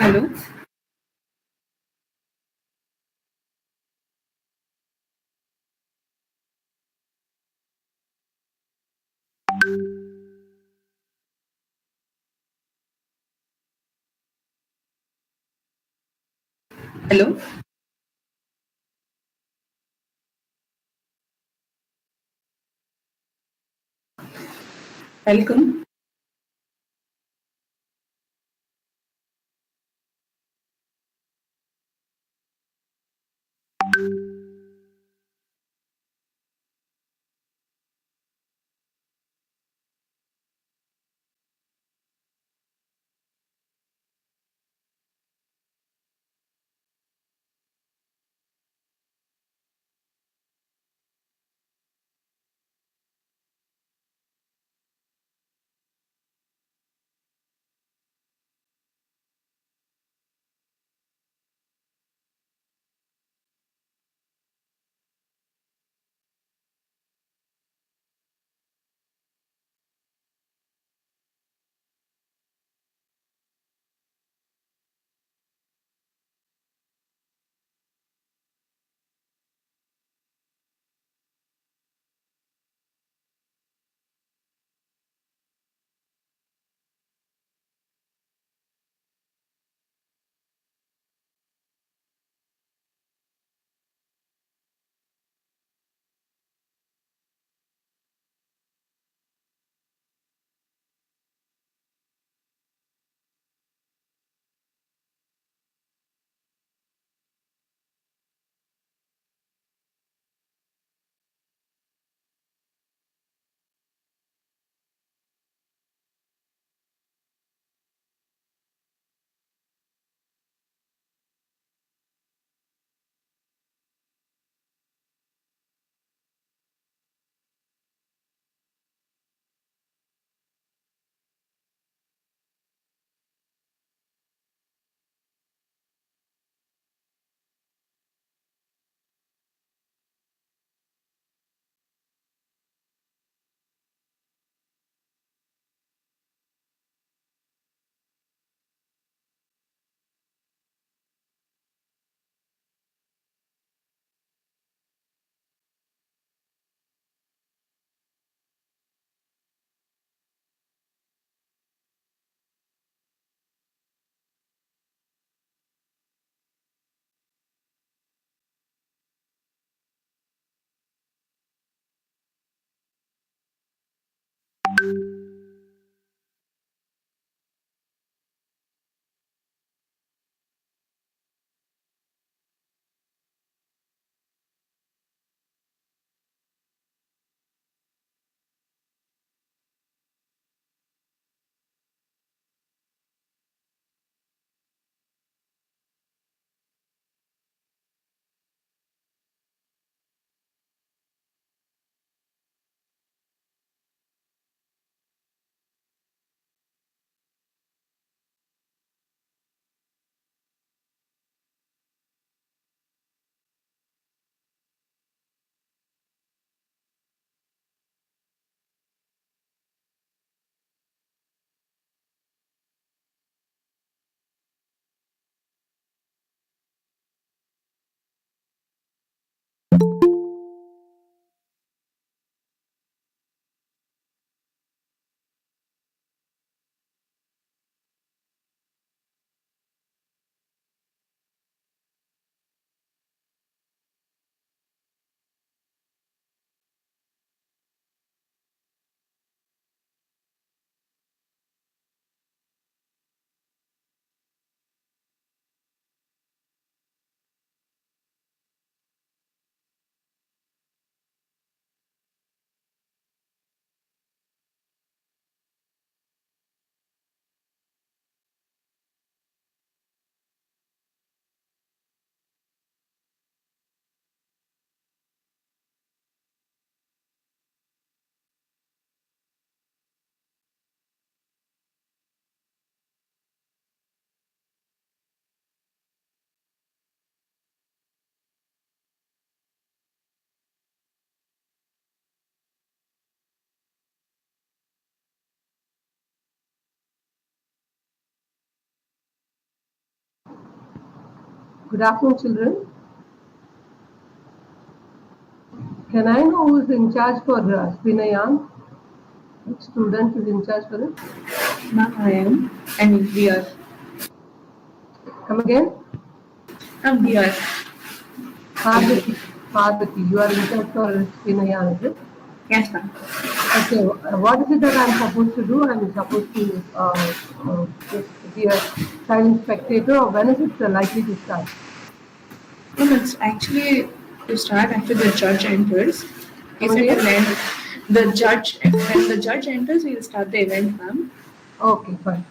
Hello. Hello. Welcome. Good afternoon, children. Can I know who is in charge for Spinayan? Which student is in charge for it? Ma'am, I am. And we are. Come again? We are. Parvati, you are in charge for Spinayan, is it? Yes, ma'am. Okay, what is it that I'm supposed to do? I'm supposed to just be a silent spectator, or when is it likely to start? No, it's actually to start after the judge enters. He Come said again? we'll end when the judge enters, we'll start the event, ma'am. Okay, fine.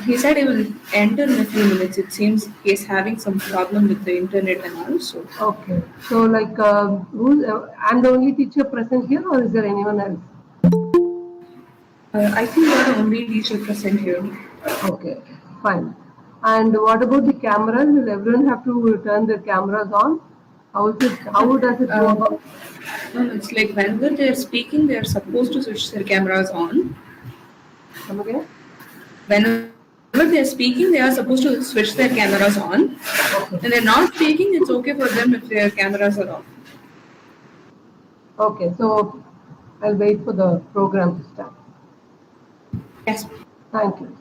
He said he will enter in a few minutes. It seems he's having some problem with the internet and all. So Okay, so like, I'm the only teacher present here, or is there anyone else? I think you're the only teacher present here. Okay, fine. And what about the cameras? Will everyone have to turn their cameras on? How does it go about? No, it's like whenever they're speaking, they're supposed to switch their cameras on. Come again? Whenever they're speaking, they are supposed to switch their cameras on. Okay. When they're not speaking, it's okay for them if their cameras are off. Okay, so I'll wait for the program to start. Yes. Thank you.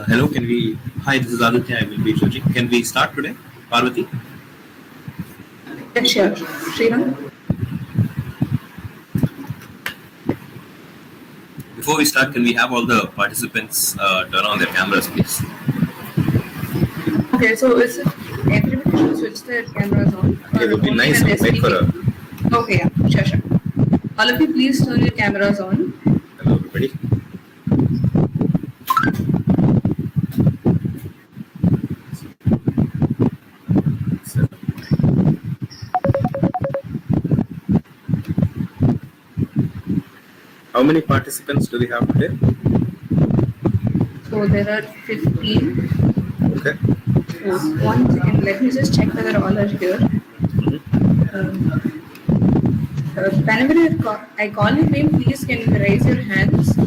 Hello, Hi, this is Aditya. I will be judging. Can we start today, Parvati? Yes, sure. Sriram? Before we start, can we have all the participants turn on their cameras, please? Okay, so is it everybody should switch their cameras on? It would be nice to wait for a... Okay, yeah, sure. All of you, please turn your cameras on. Hello, everybody. How many participants do we have today? So there are 15. Okay. So 1 second, let me just check whether all are here. Whenever I call your name, please can you raise your hands?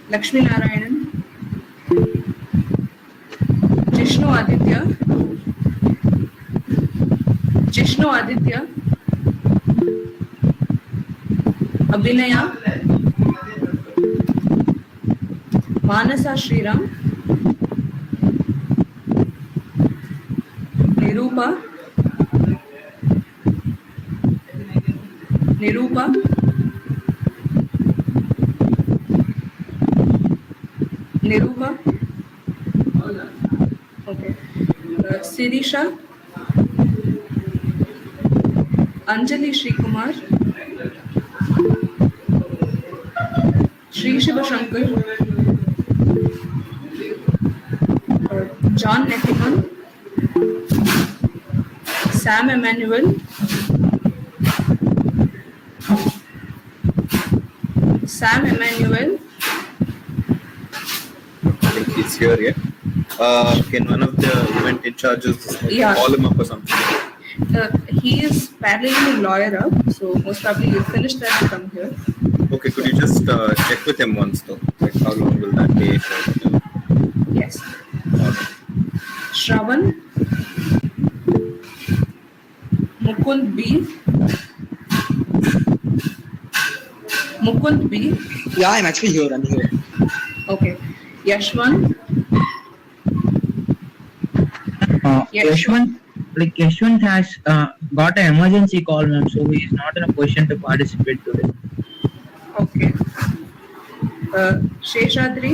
Lakshmi Narayanan, Jishnu Aditya, Abhinaya, Manasa Sriram, Nirupa, okay, Sirisha, Anjali Srikumar, Sri Shiva Shankar, John Nettiman, Sam Emmanuel, I think he's here, yeah? Can one of the event in charges call him up or something? He is paralleling lawyer up, so most probably he'll finish that and come here. Okay, could you just check with him once though? Like how long will that take? Yes. Shravan, Mukund B. Yeah, I'm actually here. I'm here. Okay. Yashwan, Yes. Yashwant has got an emergency call, ma'am, so he is not in a position to participate today. Okay. Sheshadri,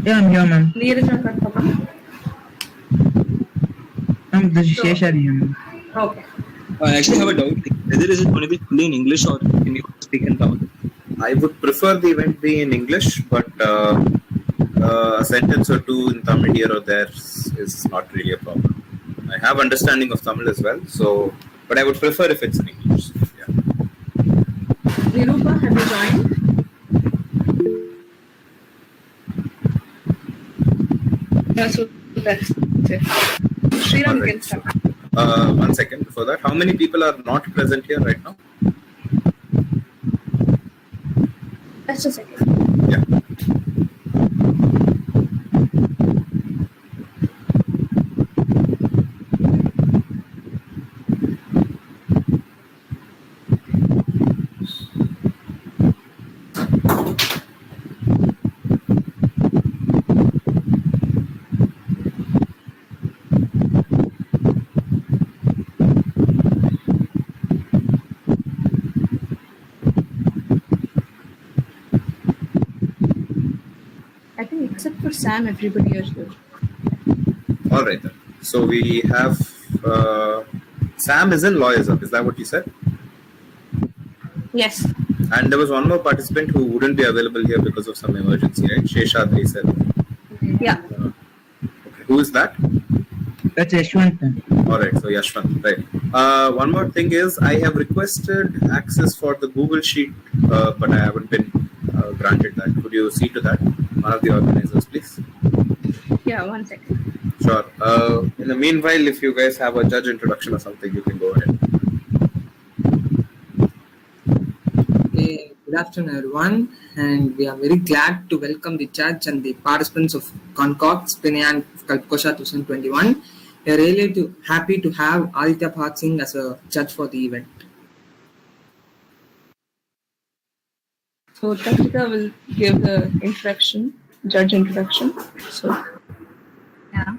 Yeah, I'm here, ma'am. Neeraja Karpaka. Ma'am, this is Sure. Sheshari, ma'am. Okay. I actually have a doubt. Whether is it going to be fully in English or can you speak in Tamil? I would prefer the event be in English, but a sentence or two in Tamil here or there is not really a problem. I have understanding of Tamil as well, so but I would prefer if it's in English. Yeah. Nirupa, have you joined? Yeah, so that's it. Sriram, you can start. 1 second before that. How many people are not present here right now? Just a second. Yeah. I think except for Sam, everybody is here. All right then. So we have Sam is in Lawyers Up. Is that what you said? Yes. And there was one more participant who wouldn't be available here because of some emergency, right? Sheshadri said. Yeah. Okay. Who is that? That's Yashwant, ma'am. All right. So Yashwant, right. One more thing is I have requested access for the Google Sheet, but I haven't been granted that. Could you see to that? One of the organizers, please. Yeah, 1 second. Sure. In the meanwhile, if you guys have a judge introduction or something, you can go ahead. Good afternoon, everyone, and we are very glad to welcome the judge and the participants of Concord Spinayan Kalpkosha 2021. We are really happy to have Aditya Bhagat Singh as a judge for the event. So Takrika will give the introduction, judge introduction. So Yeah.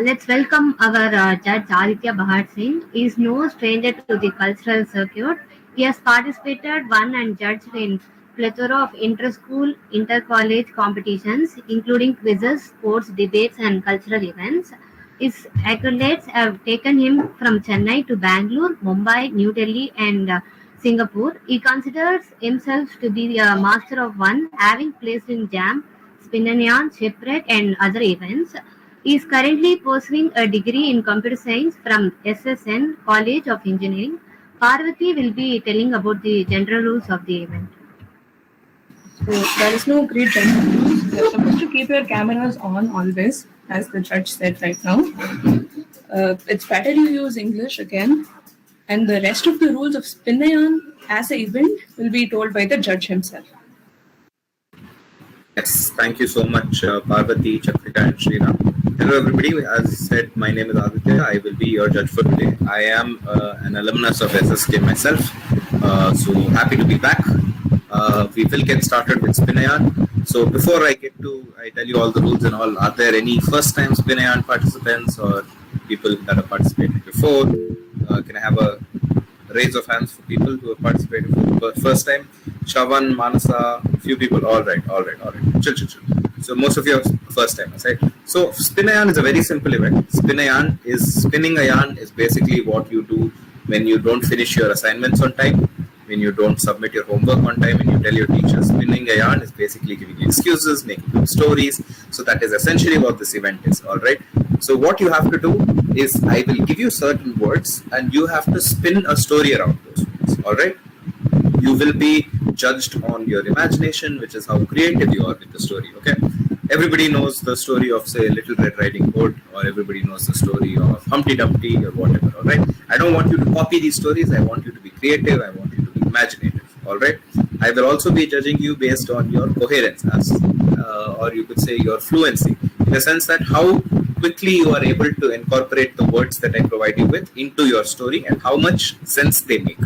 Let's welcome our Judge Aditya Bhagat Singh. He is no stranger to the cultural circuit. He has participated, won and judged in plethora of inter-school, inter-college competitions, including quizzes, sports, debates and cultural events. His accolades have taken him from Chennai to Bangalore, Mumbai, New Delhi and Singapore. He considers himself to be a master of one, having placed in Jam, Spinayan, Shipwreck and other events. He is currently pursuing a degree in computer science from SSN College of Engineering. Parvati will be telling about the general rules of the event. So there is no great general rules. You're supposed to keep your cameras on always, as the judge said right now. It's better you use English again. And the rest of the rules of Spinayan as an event will be told by the judge himself. Yes, thank you so much, Parvati, Chakrika, and Sriram. Hello, everybody. As said, my name is Aditya. I will be your judge for today. I am an alumnus of SSK myself, so happy to be back. We will get started with Spinayan. So before I tell you all the rules and all, are there any first-time Spinayan participants or people that have participated before? Can I have a raise of hands for people who have participated for the first time? Shavan, Manasa, few people. All right. Chill. So most of you are first timers, right? So Spinayan is a very simple event. Spinning a yarn is basically what you do when you don't finish your assignments on time, when you don't submit your homework on time, and you tell your teacher. Spinning a yarn is basically giving you excuses, making up stories. So that is essentially what this event is, all right? So what you have to do is I will give you certain words and you have to spin a story around those words, all right? You will be judged on your imagination, which is how creative you are with the story, okay? Everybody knows the story of, say, Little Red Riding Hood, or everybody knows the story of Humpty Dumpty, or whatever, all right? I don't want you to copy these stories. I want you to be creative. I want you to be imaginative, all right? I will also be judging you based on your coherence, or you could say your fluency, in the sense that how quickly you are able to incorporate the words that I provide you with into your story and how much sense they make.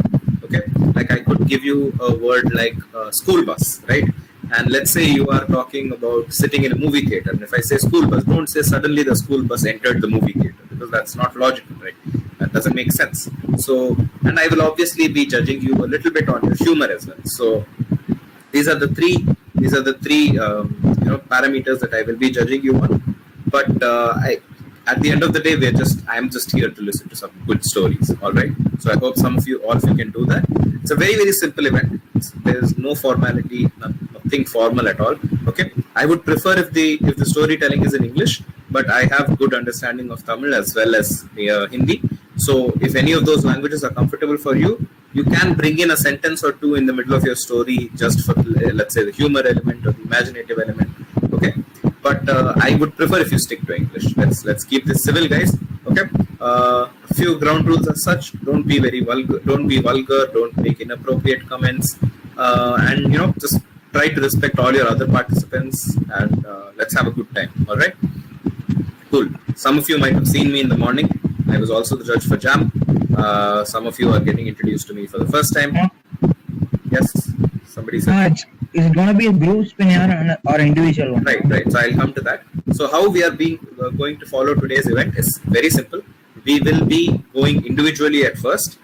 Okay, like I could give you a word like school bus, right? And let's say you are talking about sitting in a movie theater. And if I say school bus, don't say suddenly the school bus entered the movie theater, because that's not logical, right? That doesn't make sense. So, and I will obviously be judging you a little bit on your humor as well. So these are the three parameters that I will be judging you on. But at the end of the day, I'm just here to listen to some good stories. All right. So I hope all of you can do that. It's a very, very simple event. There's no formality, nothing formal at all. Okay. I would prefer if the storytelling is in English, but I have good understanding of Tamil as well as Hindi. So if any of those languages are comfortable for you, you can bring in a sentence or two in the middle of your story just for, let's say, the humor element or the imaginative element. Okay. But I would prefer if you stick to English. Let's keep this civil, guys. Okay. A few ground rules as such: don't be vulgar. Don't make inappropriate comments, and just try to respect all your other participants. And let's have a good time. All right. Cool. Some of you might have seen me in the morning. I was also the judge for Jam. Some of you are getting introduced to me for the first time. Yes. Somebody said. It's going to be a group spinner or individual one. Right. So I'll come to that. So how we are going to follow today's event is very simple. We will be going individually at first.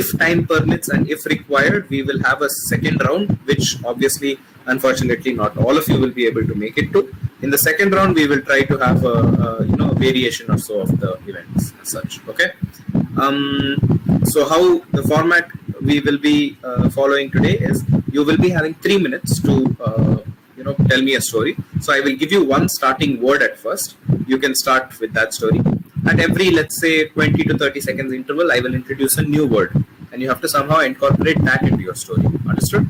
If time permits and if required, we will have a second round, which obviously, unfortunately, not all of you will be able to make it to. In the second round, we will try to have a variation or so of the events as such. Okay. So how the format we will be following today is you will be having 3 minutes to tell me a story. So I will give you one starting word at first. You can start with that story. At every, let's say, 20 to 30 seconds interval, I will introduce a new word, and you have to somehow incorporate that into your story. Understood?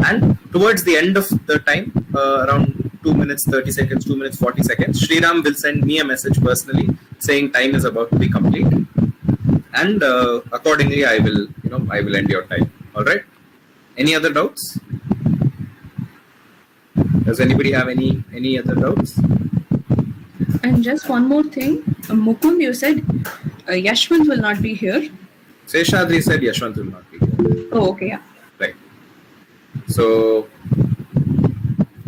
And towards the end of the time, around 2 minutes 30 seconds, 2 minutes 40 seconds, Sriram will send me a message personally saying time is about to be complete, and accordingly I will end your time. All right. Any other doubts? Does anybody have any other doubts? And just one more thing, Mukund, you said Yashwant will not be here. Seshadri said Yashwant will not be here. Oh, okay, yeah. Right. So,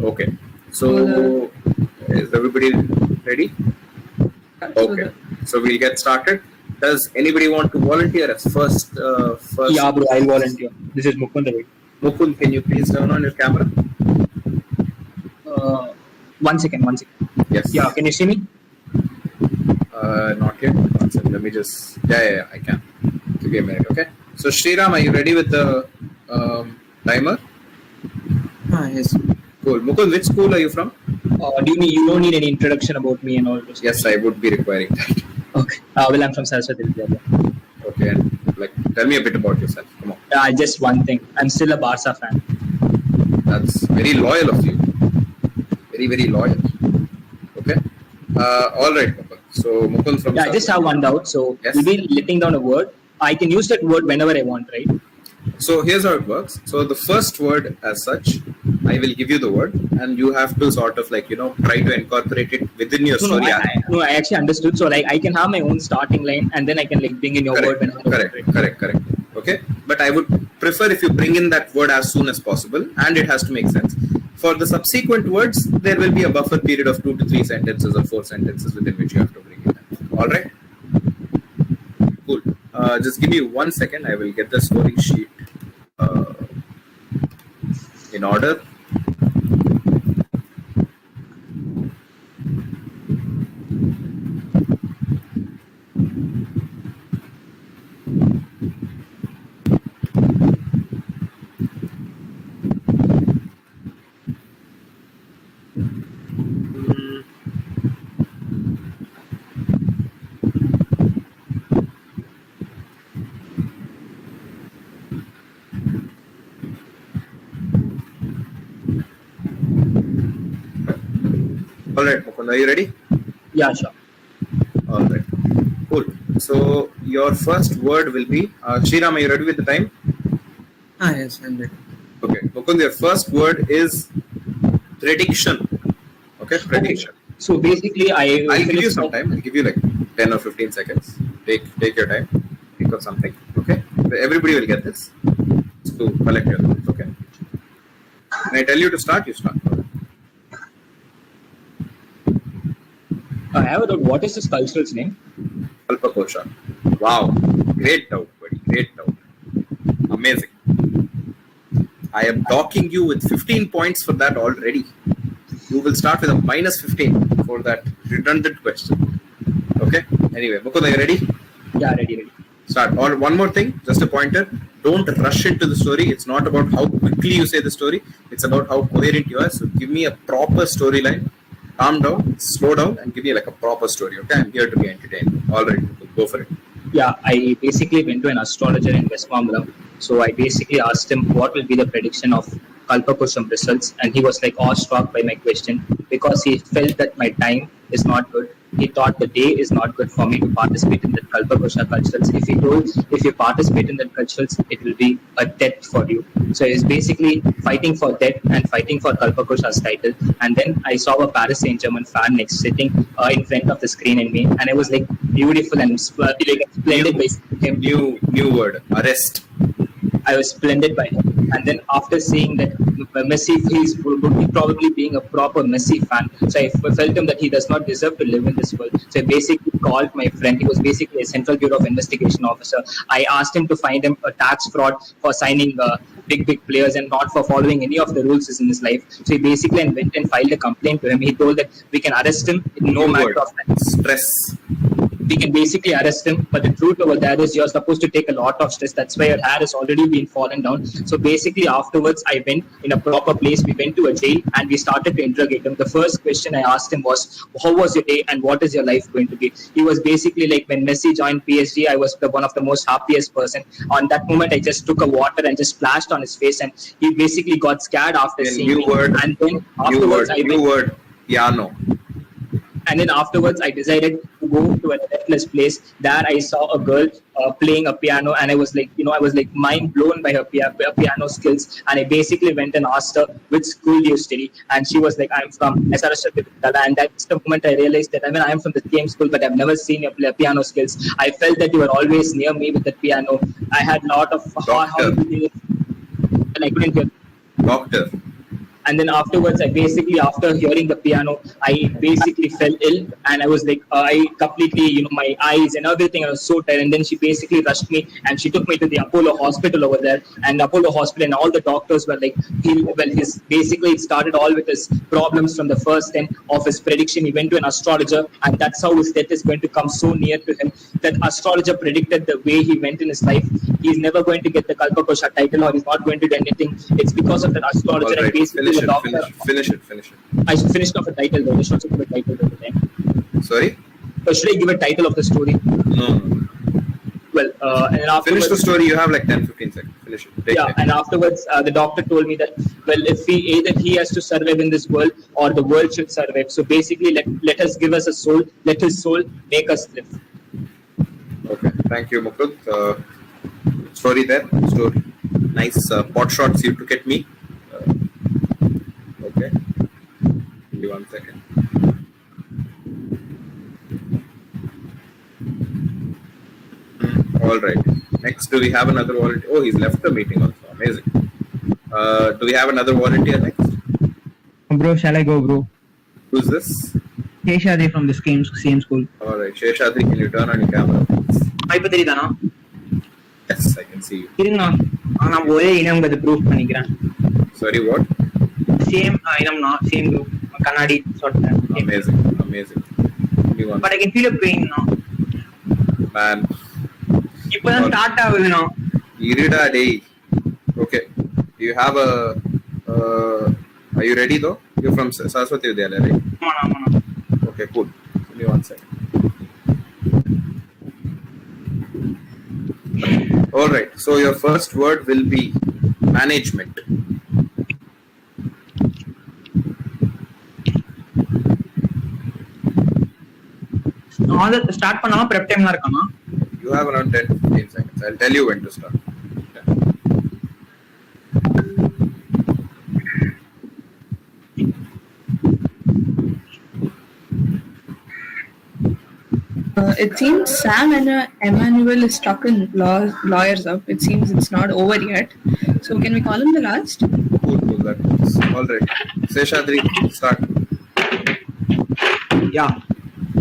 okay. So, is everybody ready? Okay. So we'll get started. Does anybody want to volunteer as first? Yeah, bro, I'll volunteer. This is Mukund. Mukund, can you please turn on your camera? 1 second. Yes. Yeah, can you see me? Not yet. One second. Let me just. Yeah, I can. Give me a minute, okay? So, Sriram, are you ready with the timer? Yes. Cool. Mukund, which school are you from? You don't need any introduction about me and all this? Yes, I would be requiring that. Okay. Well, I'm from Saraswati Vidyalaya. Okay, and tell me a bit about yourself. Come on. Just one thing. I'm still a Barca fan. That's very loyal of you. Very, very loyal. Okay. All right, Mukund. So, Mukund from. I just have one doubt. So, yes. We'll be letting down a word. I can use that word whenever I want, right? So here's how it works. So the first word as such, I will give you the word and you have to sort of try to incorporate it within your story. I actually understood. So I can have my own starting line and then I can bring in your word whenever I want. Correct. Okay. But I would prefer if you bring in that word as soon as possible and it has to make sense. For the subsequent words, there will be a buffer period of 2 to 3 sentences or 4 sentences within which you have to bring it in. All right. Cool. Just give me 1 second. I will get the story sheet in order. All right, Mukund, are you ready? Yeah, sure. All right. Cool. So your first word will be Sriram. Are you ready with the time? Yes, I'm ready. Okay. Mukund, your first word is prediction. Okay, prediction. Okay. So basically, I'll give you some time. I'll give you 10 or 15 seconds. Take your time. Think of something. Okay. Everybody will get this. To collect your thoughts. Okay. When I tell you to start, you start. I have a doubt. What is this cultural's name? Kalpakosha. Wow. Great doubt, buddy. Great doubt. Amazing. I am docking you with 15 points for that already. You will start with a minus 15 for that redundant question. Okay? Anyway, Mukund, are you ready? Yeah, ready. Start. Or one more thing, just a pointer. Don't rush into the story. It's not about how quickly you say the story. It's about how coherent you are. So give me a proper storyline. Calm down, slow down, and give me like a proper story. Okay? I'm here to be entertained. All right, go for it. Yeah, I basically went to an astrologer in West Mambalam. So I basically asked him what will be the prediction of Kalpakusham results, and he was like awestruck by my question because he felt that my time is not good. He thought the day is not good for me to participate in the Kalpakusha culturals. If he told, if you participate in the culturals, it will be a death for you. So he's basically fighting for death and fighting for Kalpakusha's title. And then I saw a Paris Saint-Germain fan next sitting in front of the screen in me, and I was like beautiful and like splendid by him. New word, arrest. I was splendid by him. And then after seeing that Messi, he's probably being a proper Messi fan. So I felt him that he does not deserve to live in this world. So I basically called my friend. He was basically a Central Bureau of Investigation officer. I asked him to find him a tax fraud for signing big players and not for following any of the rules in his life. So he basically went and filed a complaint to him. He told that we can arrest him in no matter of time. Stress. We can basically arrest him, but the truth over there is you're supposed to take a lot of stress. That's why your hair has already been fallen down. So basically afterwards I went in a proper place. We went to a jail and we started to interrogate him. The first question I asked him was, how was your day and what is your life going to be? He was basically like, when Messi joined PSG, I was one of the most happiest person. On that moment I just took a water and just splashed on his face, and he basically got scared after seeing me. And then afterwards piano. And then afterwards, I decided to go to a reckless place. There, I saw a girl playing a piano, and I was like, mind blown by her piano skills. And I basically went and asked her, which school do you study? And she was like, I'm from SRS. And that's the moment I realized that I'm from the same school, but I've never seen you play piano skills. I felt that you were always near me with the piano. I had a lot of Doctor. And I couldn't hear. Doctor. And then afterwards, after hearing the piano, I basically fell ill, and I was like, I completely, my eyes and everything, I was so tired. And then she basically rushed me, and she took me to the Apollo hospital over there. And Apollo hospital, and all the doctors were like, it started all with his problems from the first end of his prediction. He went to an astrologer, and that's how his death is going to come so near to him. That astrologer predicted the way he went in his life. He's never going to get the Kalpakosha title, or he's not going to do anything. It's because of that astrologer. All right, finish it. I should finish off a title though. I should also give a title of the time. Sorry? Or should I give a title of the story? No. Well, and then afterwards, Finish the story. You have like 10-15 seconds. Finish it. Take time. And afterwards, the doctor told me that, if either he has to survive in this world or the world should survive. So basically, let us give us a soul. Let his soul make us live. Okay. Thank you, Mukund. Story there. Story. Nice pot shots you took at me. Okay. Give me 1 second. All right. Next, do we have another volunteer? Oh, he's left the meeting also. Amazing. Do we have another volunteer next? Bro, shall I go, bro? Who's this? Sheshadri from the same school. All right. Sheshadri, can you turn on your camera? Yes, I can see you. Sorry, what? Same same group. Kannadi sort of. Amazing. But I can feel a pain now. Man. Now start now. Irida day. Okay. Do you have a? Are you ready though? You're from Saraswati Vidyalaya, right? Okay, cool. Give me 1 second. All right. So your first word will be management. Start பண்ணாம prep time la irukama. You have around 10-15 seconds. I'll tell you when to start. It seems Sam and Emmanuel is stuck in lawyers up. It seems it's not over yet. So can we call him the last? Cool, that works. All right. Seshadri, start. Yeah,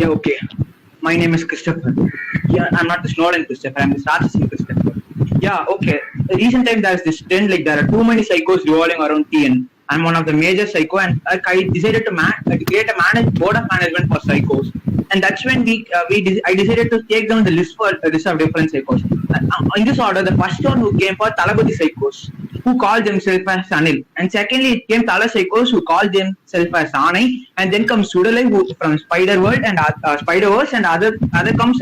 okay. My name is Christopher. Yeah, I'm not the Snowden Christopher, I'm the Sarcasm Christopher. Yeah, okay. Recent time there's this trend, like there are too many psychos revolving around TN. I'm one of the major psycho, and I decided to create a board of management for psychos. And that's when I decided to take down the list for different psychos. In this order, the first one who came for Talabadi psychos, who called themselves as Anil. And secondly, it came Tala psychos, who called themselves as Anai. And then comes Sudalai, who from Spider-World and Spider-Verse, and other comes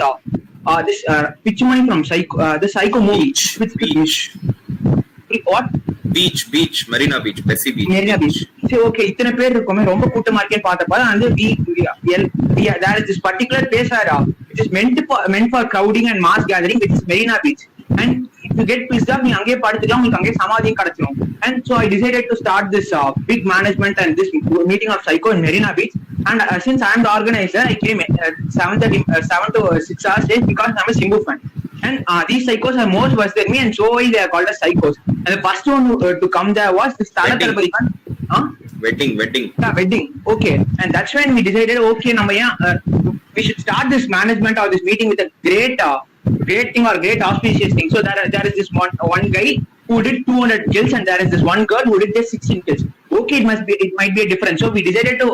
this Pichumani from the Psycho movie. Beach. What? Beach, Marina Beach, Bessie Beach. Marina Beach. So, okay, இத்தனை பேர் இருக்கோமே ரொம்ப கூட்டமா இருக்கேன்னு பார்த்தப்ப வந்து there is this particular place where it is meant for crowding and mass gathering, which is Marina Beach. And if you get pissed off, நீ அங்கேயே படுத்துக்கலாம், உங்களுக்கு அங்கேயே சமாதியும் கிடைச்சிரும். And so I decided to start this big management and this meeting of Psycho in Marina Beach. And since I am the organizer, I came 7 to 6 hours late because I am a Simbu fan. And these psychos are most worse than me, and so why they are called as psychos. And the first one to come there was this Tala Talabadi. Wedding. Yeah, wedding. Okay. And that's when we decided, okay, we should start this management or this meeting with a great thing or great auspicious thing. So there is this one guy who did 200 kills, and there is this one girl who did just 16 kills. Okay, it might be a difference. So we decided to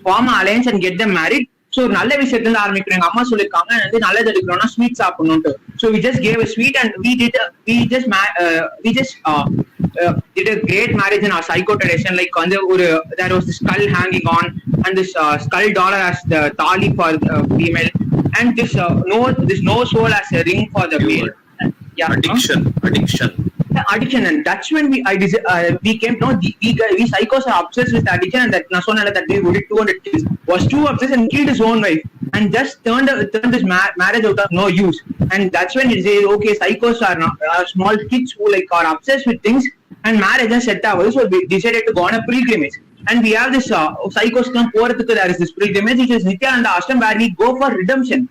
form an alliance and get them married. So நல்ல விஷயத்துல இருந்து ஆரம்பிக்கிறோம். எங்க அம்மா சொல்லிருக்காங்க வந்து நல்லது எடுக்கணும்னா sweet சாப்பிடணும்ட்டு. So we just gave a sweet, and we just did a great marriage in our psycho tradition. Like there was this skull hanging on, and this skull dollar as the thali for the female, and this no soul as a ring for the male. Yeah, addiction. And that's when we came. No, we psychos are obsessed with addiction, and that Nasonala that we did 200 kills was too obsessed and killed his own wife, and just turned this marriage out of no use. And that's when it says, okay, psychos are small kids who are obsessed with things, and marriage is set out. So we decided to go on a pilgrimage. And we have this psychos come porathukku, there is this pilgrimage, which is Nityananda Ashram, where we go for redemption.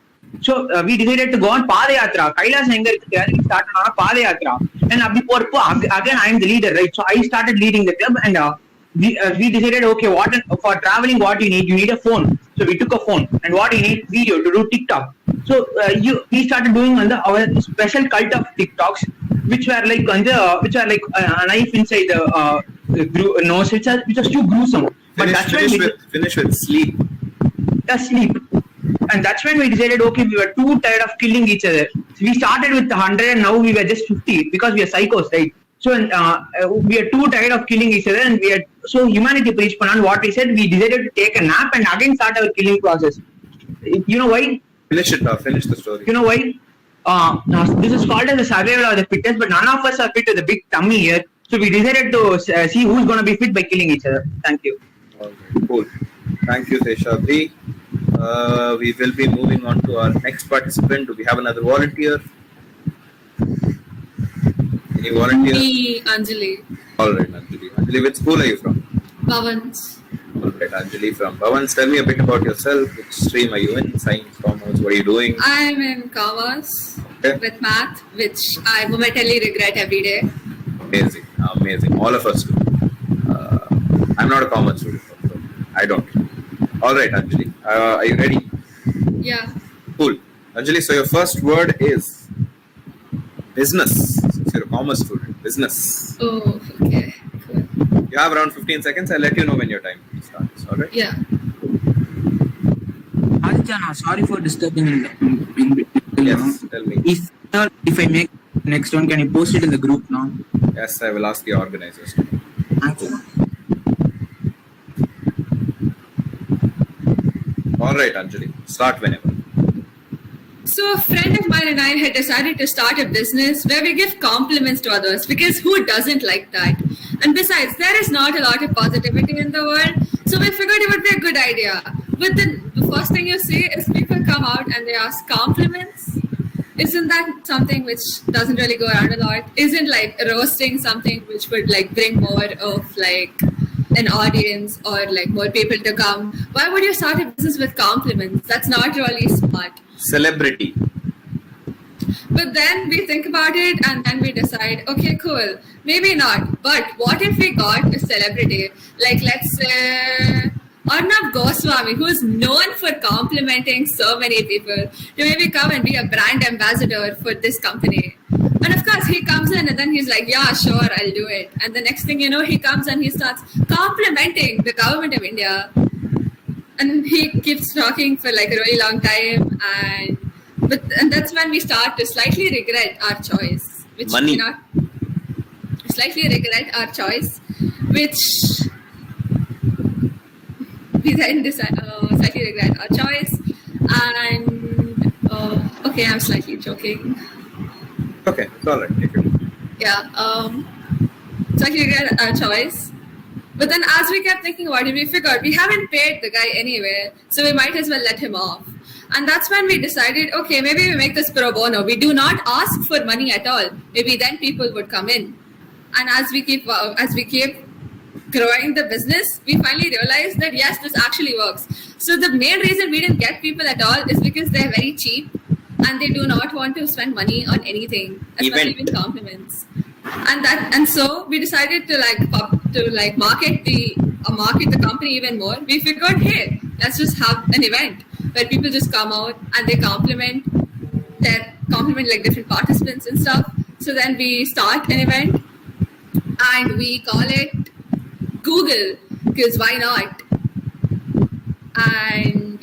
So we decided to go on Padayatra. Kailas enga irukku, we started on a Padayatra. And abhi porappo again I am the leader, right? So I started leading the club, and we decided, okay, for traveling, what you need a phone. So we took a phone, and what you need, video to do TikTok. So we started doing our special cult of TikToks, which were like a knife inside the nose, which was too gruesome. But that's when finish with sleep. Sleep. And that's when we decided, okay, we were too tired of killing each other. So we started with 100, and now we were just 50 because we are psychos, right? So we are too tired of killing each other, and so humanity preached panan. What we said, we decided to take a nap and again start our killing process. You know why? Finish the story. You know why? This is called as the survival of the fittest, but none of us are fit with a big tummy here. So we decided to see who's going to be fit by killing each other. Thank you. Okay, cool. Thank you, Seshadri. We will be moving on to our next participant. Do we have another volunteer? Any volunteer? Me, Anjali. All right, Anjali. Anjali, which school are you from? Bhavans. All right, Anjali from Bhavans. Tell me a bit about yourself. Which stream are you in? Science, commerce? What are you doing? I'm in commerce with math, which I momentarily regret every day. Amazing. All of us do. I'm not a commerce student, so I don't. All right, Anjali. Are you ready? Yeah. Cool. Anjali, so your first word is business. Since you're a commerce student, business. Oh, okay. Cool. You have around 15 seconds. I'll let you know when your time starts. All right? Yeah. Aditya, sorry for disturbing in between. Yes, tell me. If I make next one, can you post it in the group now? Yes, I will ask the organizers. Thank you. All right, Anjali. Start whenever. So a friend of mine and I had decided to start a business where we give compliments to others, because who doesn't like that? And besides, there is not a lot of positivity in the world, so we figured it would be a good idea. But then the first thing you see is people come out and they ask compliments. Isn't that something which doesn't really go around a lot? Isn't roasting something which would bring more of an audience or more people to come? Why would you start a business with compliments? That's not really smart. celebrity. But then we think about it and then we decide, okay, cool, maybe not. But what if we got a celebrity? Like, let's say Arnab Goswami, who is known for complimenting so many people, to maybe come and be a brand ambassador for this company. And of course, he comes in and then he's like, yeah, sure, I'll do it. And the next thing you know, he comes and he starts complimenting the government of India. And he keeps talking for like a really long time. And that's when we start to slightly regret our choice. Money. Slightly regret our choice, which we then decide, slightly regret our choice. And, okay, I'm slightly joking. Okay, it's all right. Take it. Yeah, slightly regret our choice. But then as we kept thinking about it, we figured we haven't paid the guy anyway, so we might as well let him off. And that's when we decided, okay, maybe we make this pro bono. We do not ask for money at all. Maybe then people would come in. And as we keep growing the business, we finally realized that yes, this actually works. So the main reason we didn't get people at all is because they're very cheap and they do not want to spend money on anything, especially even compliments. And so we decided to market the company even more. We figured, hey, let's just have an event where people just come out and they compliment like different participants and stuff. So then we start an event and we call it Google, because why not? And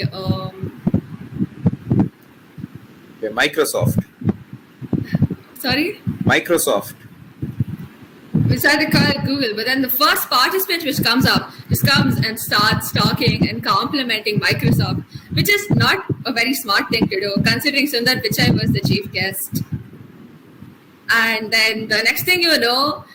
Microsoft. Sorry? Microsoft. We decided to call it Google, but then the first participant which comes up just comes and starts talking and complimenting Microsoft, which is not a very smart thing to do, considering Sundar Pichai was the chief guest. And then the next thing you know,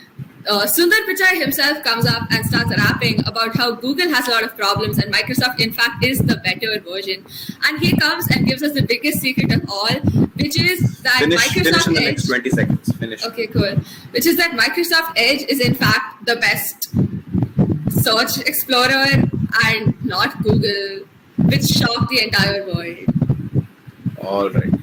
Sundar Pichai himself comes up and starts rapping about how Google has a lot of problems and Microsoft, in fact, is the better version. And he comes and gives us the biggest secret of all, which is that Finish in the next 20 seconds. Finish. Okay, cool. Which is that Microsoft Edge is, in fact, the best search explorer and not Google, which shocked the entire world. All right.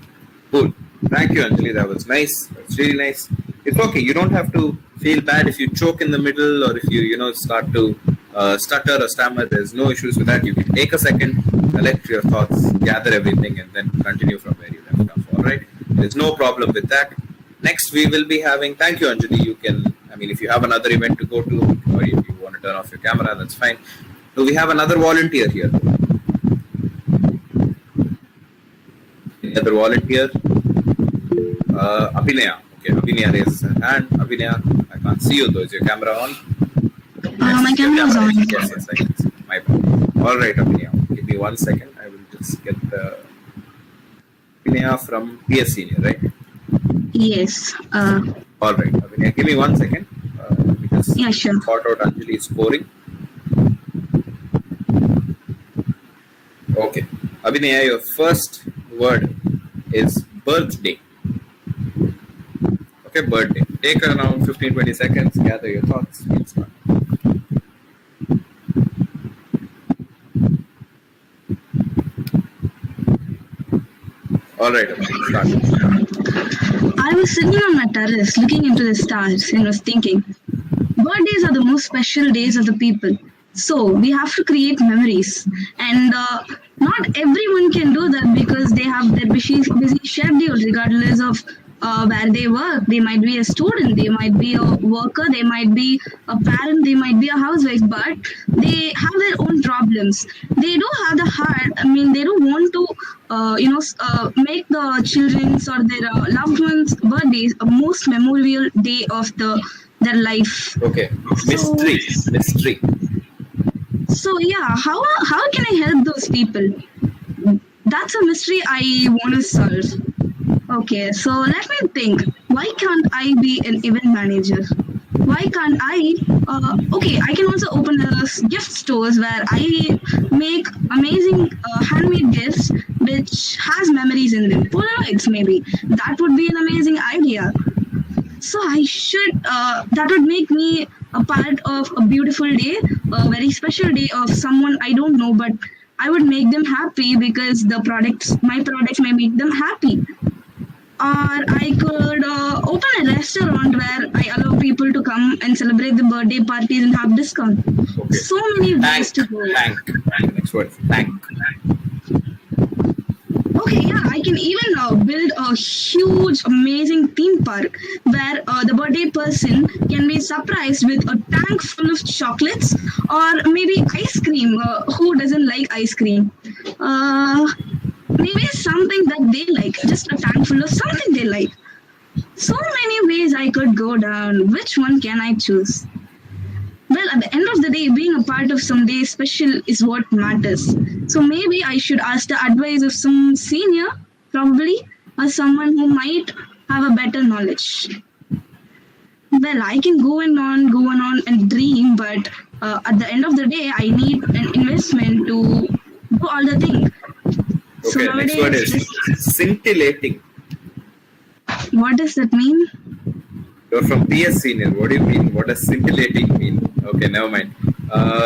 Cool. Thank you, Anjali. That was nice. That's really nice. It's okay. You don't have to feel bad if you choke in the middle or if you start to stutter or stammer. There's no issues with that. You can take a second, collect your thoughts, gather everything, and then continue from where you left off. All right. There's no problem with that. Next, we will be having. Thank you, Anjali. You can. If you have another event to go to, or if you want to turn off your camera, that's fine. Do we have another volunteer here? Another volunteer? Abhinaya. Okay, Abhinaya raises her hand. Abhinaya, I can't see you though. Is your camera on? My camera is on. Yes, I can see. My bad. All right, Abhinaya. Give me 1 second. I will just get the Abhinaya from PS Senior, right? Yes. All right, Abhinaya. Give me 1 second. Let me just sure. sort out Anjali's scoring. Okay. Abhinaya, your first word is birthday. Okay, birthday. Take around 15-20 seconds, gather your thoughts, we'll start. All right, start. I was sitting on my terrace looking into the stars and was thinking, birthdays are the most special days of the people. So we have to create memories. And not everyone can do that because they have their busy schedule regardless of where they work. They might be a student, they might be a worker, they might be a parent, they might be a housewife, but they have their own problems. They do have the heart. They don't want to, make the children's or their loved ones' birthdays a most memorable day of their life. Okay, mystery. So yeah, how can I help those people? That's a mystery I want to solve. Okay, so let me think. Why can't I be an event manager? Why can't I? I can also open gift stores where I make amazing handmade gifts which has memories in them. Polaroids maybe. That would be an amazing idea. So I should, that would make me a part of a beautiful day, a very special day of someone I don't know, but I would make them happy because my products may make them happy. Or I could open a restaurant where I allow people to come and celebrate the birthday parties and have discount. Okay. So many ways Thank. to go. Thank. Next word. Thank. Okay, yeah, I can even build a huge, amazing theme park where the birthday person can be surprised with a tank full of chocolates or maybe ice cream. Who doesn't like ice cream? Maybe something that they like, just a tank full of something they like. So many ways I could go down. Which one can I choose? Well, at the end of the day, being a part of Someday Special is what matters. So maybe I should ask the advice of some senior, probably, or someone who might have a better knowledge. Well, I can go on and dream, but at the end of the day, I need an investment to do all the things. So Okay, next word is scintillating. What does that mean? You're from PS Senior. What do you mean? What does scintillating mean? Okay, never mind.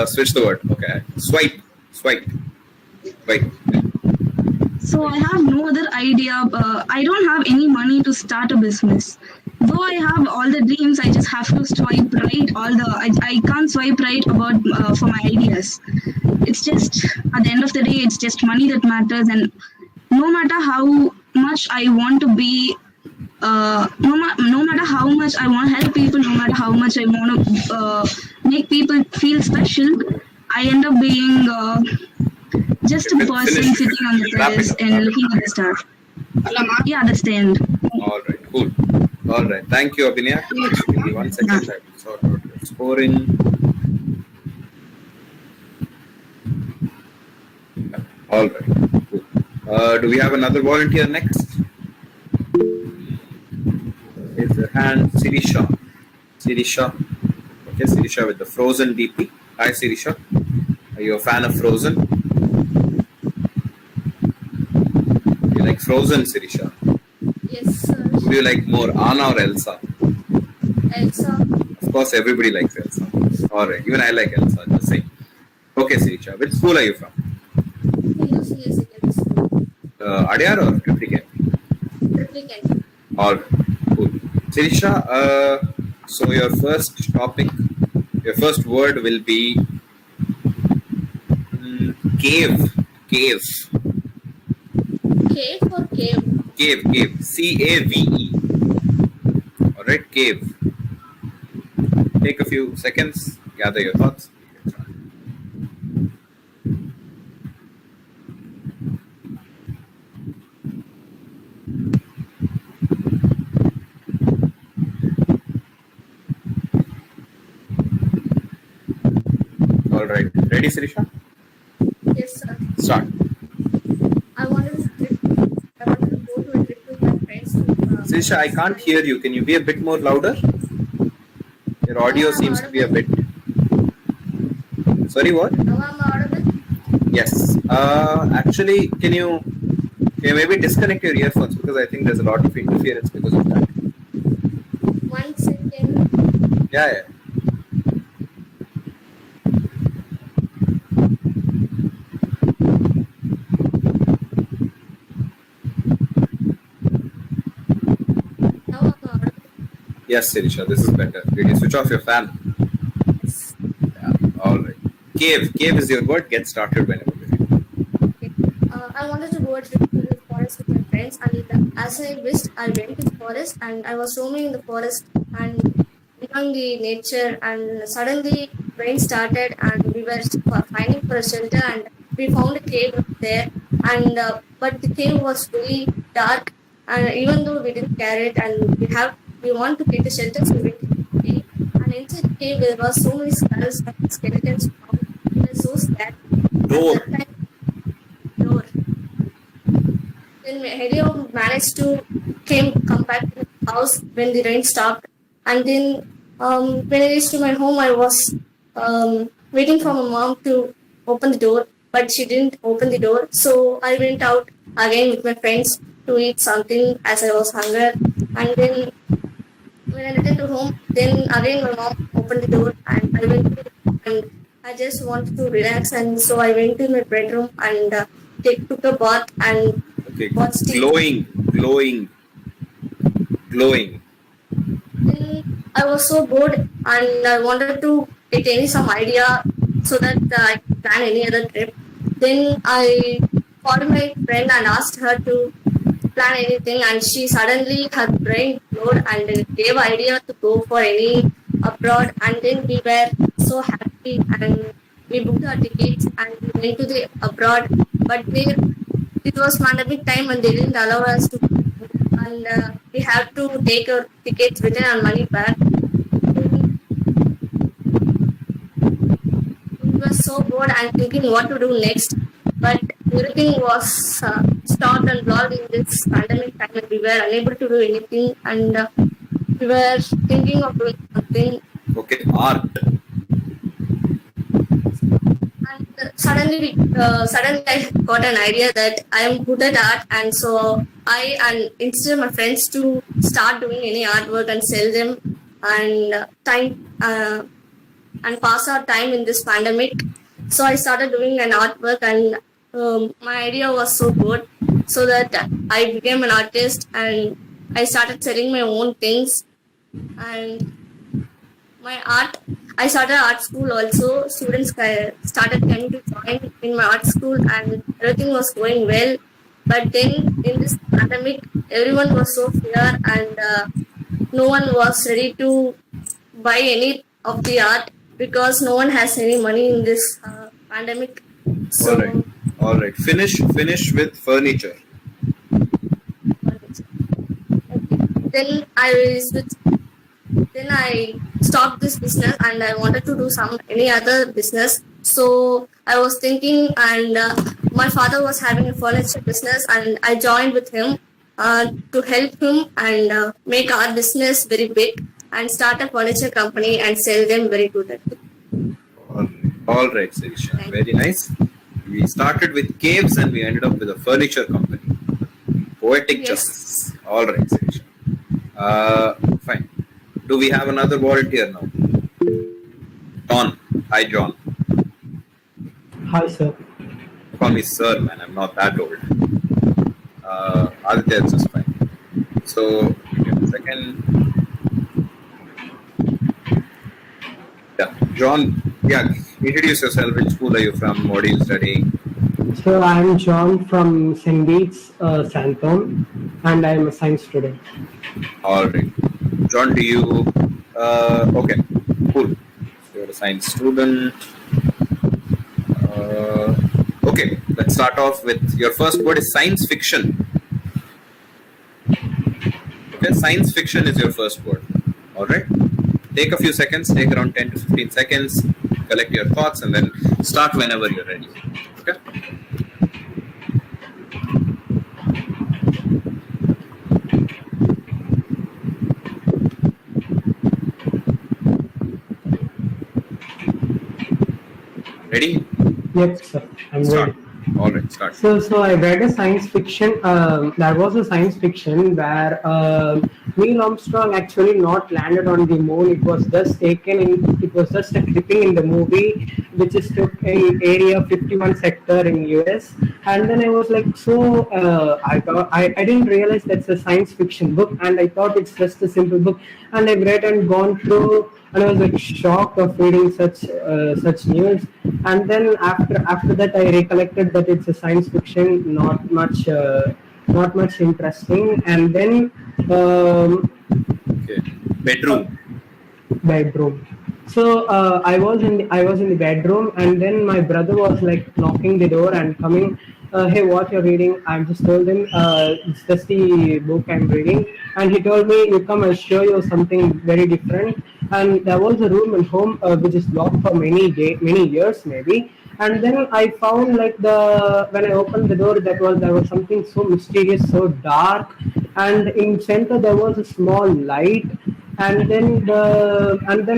Switch the word. Okay. Swipe. Right. So I have no other idea. I don't have any money to start a business. Though I have all the dreams, I just have to swipe right. I can't swipe right about for my ideas. It's just at the end of the day, it's just money that matters. And no matter how much I want to be, no matter how much I want to help people, no matter how much I want to make people feel special, I end up being just a person sitting on the terrace and looking at the stars. Yeah, that's the end. All right. Cool. All right. Thank you, Abhinaya. Just give me 1 second. I will sort out your scoring. All right. Cool. Do we have another volunteer next? Raise your hand. Sirisha. Okay, Sirisha with the Frozen DP. Hi, Sirisha. Are you a fan of Frozen? You like Frozen, Sirisha? Yes, sir. Would you like more Anna or Elsa? Elsa. Of course, everybody likes Elsa. All right. Even I like Elsa. Just saying. Okay, Sirisha. Which school are you from? Adyar or Triplicate? Triplicate. All right. Cool. Sirisha, so your first topic, your first word will be cave. Cave or cave? Cave. C-A-V-E. All right. Cave. Take a few seconds. Gather your thoughts. All right. Ready, Sirisha? Yes, sir. Start. I wanted to go to a trip with my friends. Sirisha, I can't hear you. Can you be a bit more louder? Your audio seems to be a bit. Sorry, what? Now I'm audible. Yes. Actually, can you maybe disconnect your earphones because I think there's a lot of interference because of that. 1 second. Yeah. Now I'm audible. Yes, Sirisha, this is better. Did you switch off your fan? Yeah. All right. Cave is your word. Get started whenever you're ready. Okay. I wanted to go to the forest with my friends, and as I wished, I went to the forest and I was roaming in the forest and enjoying the nature. And suddenly, rain started, and we were finding for a shelter, and we found a cave there. And but the cave was really dark, and even though we didn't carry it, and we want to get a shelter, so we went to the cave. And inside the cave, there were so many skulls and skeletons. We were so scared. Door. Then Helio managed to come back to the house when the rain stopped. And then when I reached to my home, I was waiting for my mom to open the door, but she didn't open the door. So I went out again with my friends to eat something as I was hungry. And then when I returned to home, then again my mom opened the door and I went to and I just wanted to relax, and so I went to my bedroom and took a bath and Okay. watched TV. Glowing. Then I was so bored and I wanted to get some idea so that I could plan any other trip. Then I called my friend and asked her to plan anything, and she suddenly her brain glowed and gave idea to go for any abroad. And then we were so happy and we booked our tickets and we went to the abroad. But there it was pandemic time and they didn't allow us to, and we had to take our tickets return and money back. We were so bored and thinking what to do next, but everything was stopped and blocked in this pandemic time and we were unable to do anything, and we were thinking of doing something. Okay, art. And suddenly I got an idea that I am good at art, and so I and instead of my friends to start doing any artwork and sell them and and pass our time in this pandemic. So I started doing an artwork, and my idea was so good, so that I became an artist and I started selling my own things. And my art, I started art school also. Students started coming to join in my art school and everything was going well. But then in this pandemic, everyone was so fear and no one was ready to buy any of the art because no one has any money in this pandemic. So, All right. Finish with furniture. Then I stopped this business and I wanted to do any other business. So I was thinking, and my father was having a furniture business, and I joined with him to help him and make our business very big and start a furniture company and sell them very good. All right, Sirisha. Very nice. We started with caves and we ended up with a furniture company. Poetic justice. All right, Sirisha. Fine. Do we have another volunteer now? John. Hi, John. Hi, sir. Call me sir, man. I'm not that old. Aditya, it's just fine. So, give me a second. Yeah, John. Yeah, introduce yourself. Which school are you from? What are you studying? So I'm John from St. Bede's, Santon, and I'm a science student. All right. John, do you... okay, cool. So you're a science student. Okay, let's start off with your first word is science fiction. Okay, science fiction is your first word. All right. Take a few seconds, take around 10 to 15 seconds, collect your thoughts, and then start whenever you're ready. Okay. Ready? Yep, sir. I'm Start. ready. All right, start. So I read a science fiction. There was a science fiction where Neil Armstrong actually not landed on the moon. It was just taken in. It was just a clipping in the movie, which is took in Area 51 sector in US. And then I was like, so I thought I didn't realize that's a science fiction book, and I thought it's just a simple book. And I've read and gone through. And I was like shocked of reading such news. And then after that, I recollected that it's a science fiction, not much interesting. And then Okay. Bedroom. So I was in the bedroom, and then my brother was like knocking the door and coming. Hey, what you're reading? I just told him it's just the book I'm reading, and he told me, "You come, I'll show you something very different." And there was a room in home which is locked for many years maybe. And then I found like when I opened the door, there was something so mysterious, so dark, and in center there was a small light. And then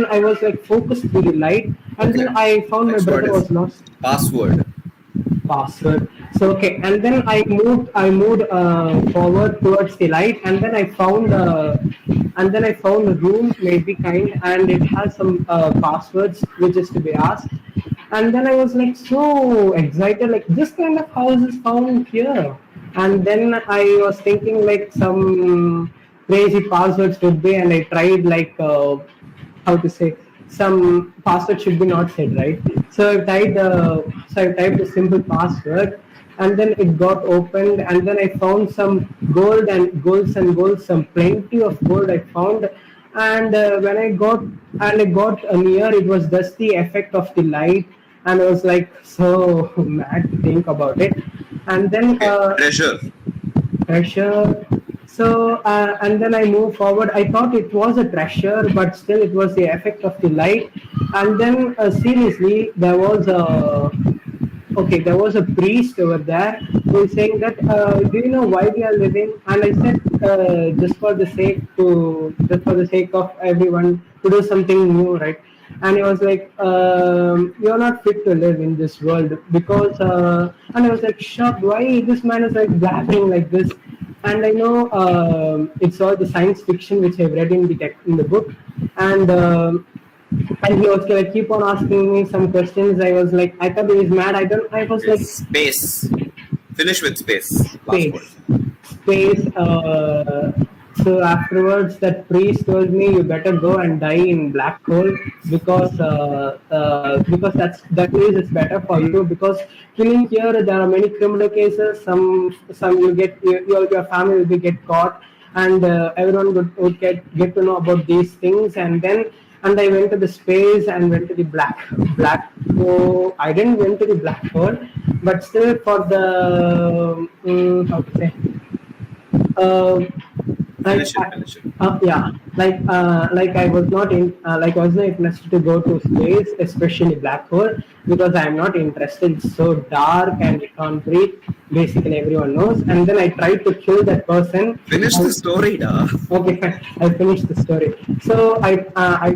I was like focused to the light, and then I found my brother was lost. Password. So okay, and then I moved forward towards the light, and then I found a room maybe kind, and it has some passwords which is to be asked. And then I was like so excited, like this kind of house is found here. And then I was thinking like some crazy passwords would be, and I tried like how to say, some password should be not said, right? So I typed a simple password, and then it got opened, and then I found some gold and golds, some plenty of gold I found. And when I got near, it was just the effect of the light, and I was like so mad to think about it. And then Treasure. pressure. So and then I moved forward. I thought it was a treasure, but still it was the effect of the light. And then seriously, there was a priest over there who was saying that, do you know why we are living? And I said, just for the sake of everyone to do something new, right? And he was like, you're not fit to live in this world because, and I was like shocked, why this man is like blabbering like this? And I know it's all the science fiction which I've read in the book, and he was like keep on asking me some questions. I was like, I thought he was mad. I was like, Space. Finish with space. Last word. space. So afterwards, that priest told me, you better go and die in black hole because that place is better for you, because killing here there are many criminal cases. Some you get your family will get caught, and everyone would get to know about these things. And I went to the space and went to the black. So I didn't went to the black hole, but still for the how to say. Finish it. Like I was not interested to go to space, especially black hole, because I am not interested. It's so dark and you can't breathe. Basically, everyone knows. And then I tried to kill that person. Finish the story, da. Okay, I finished the story. So I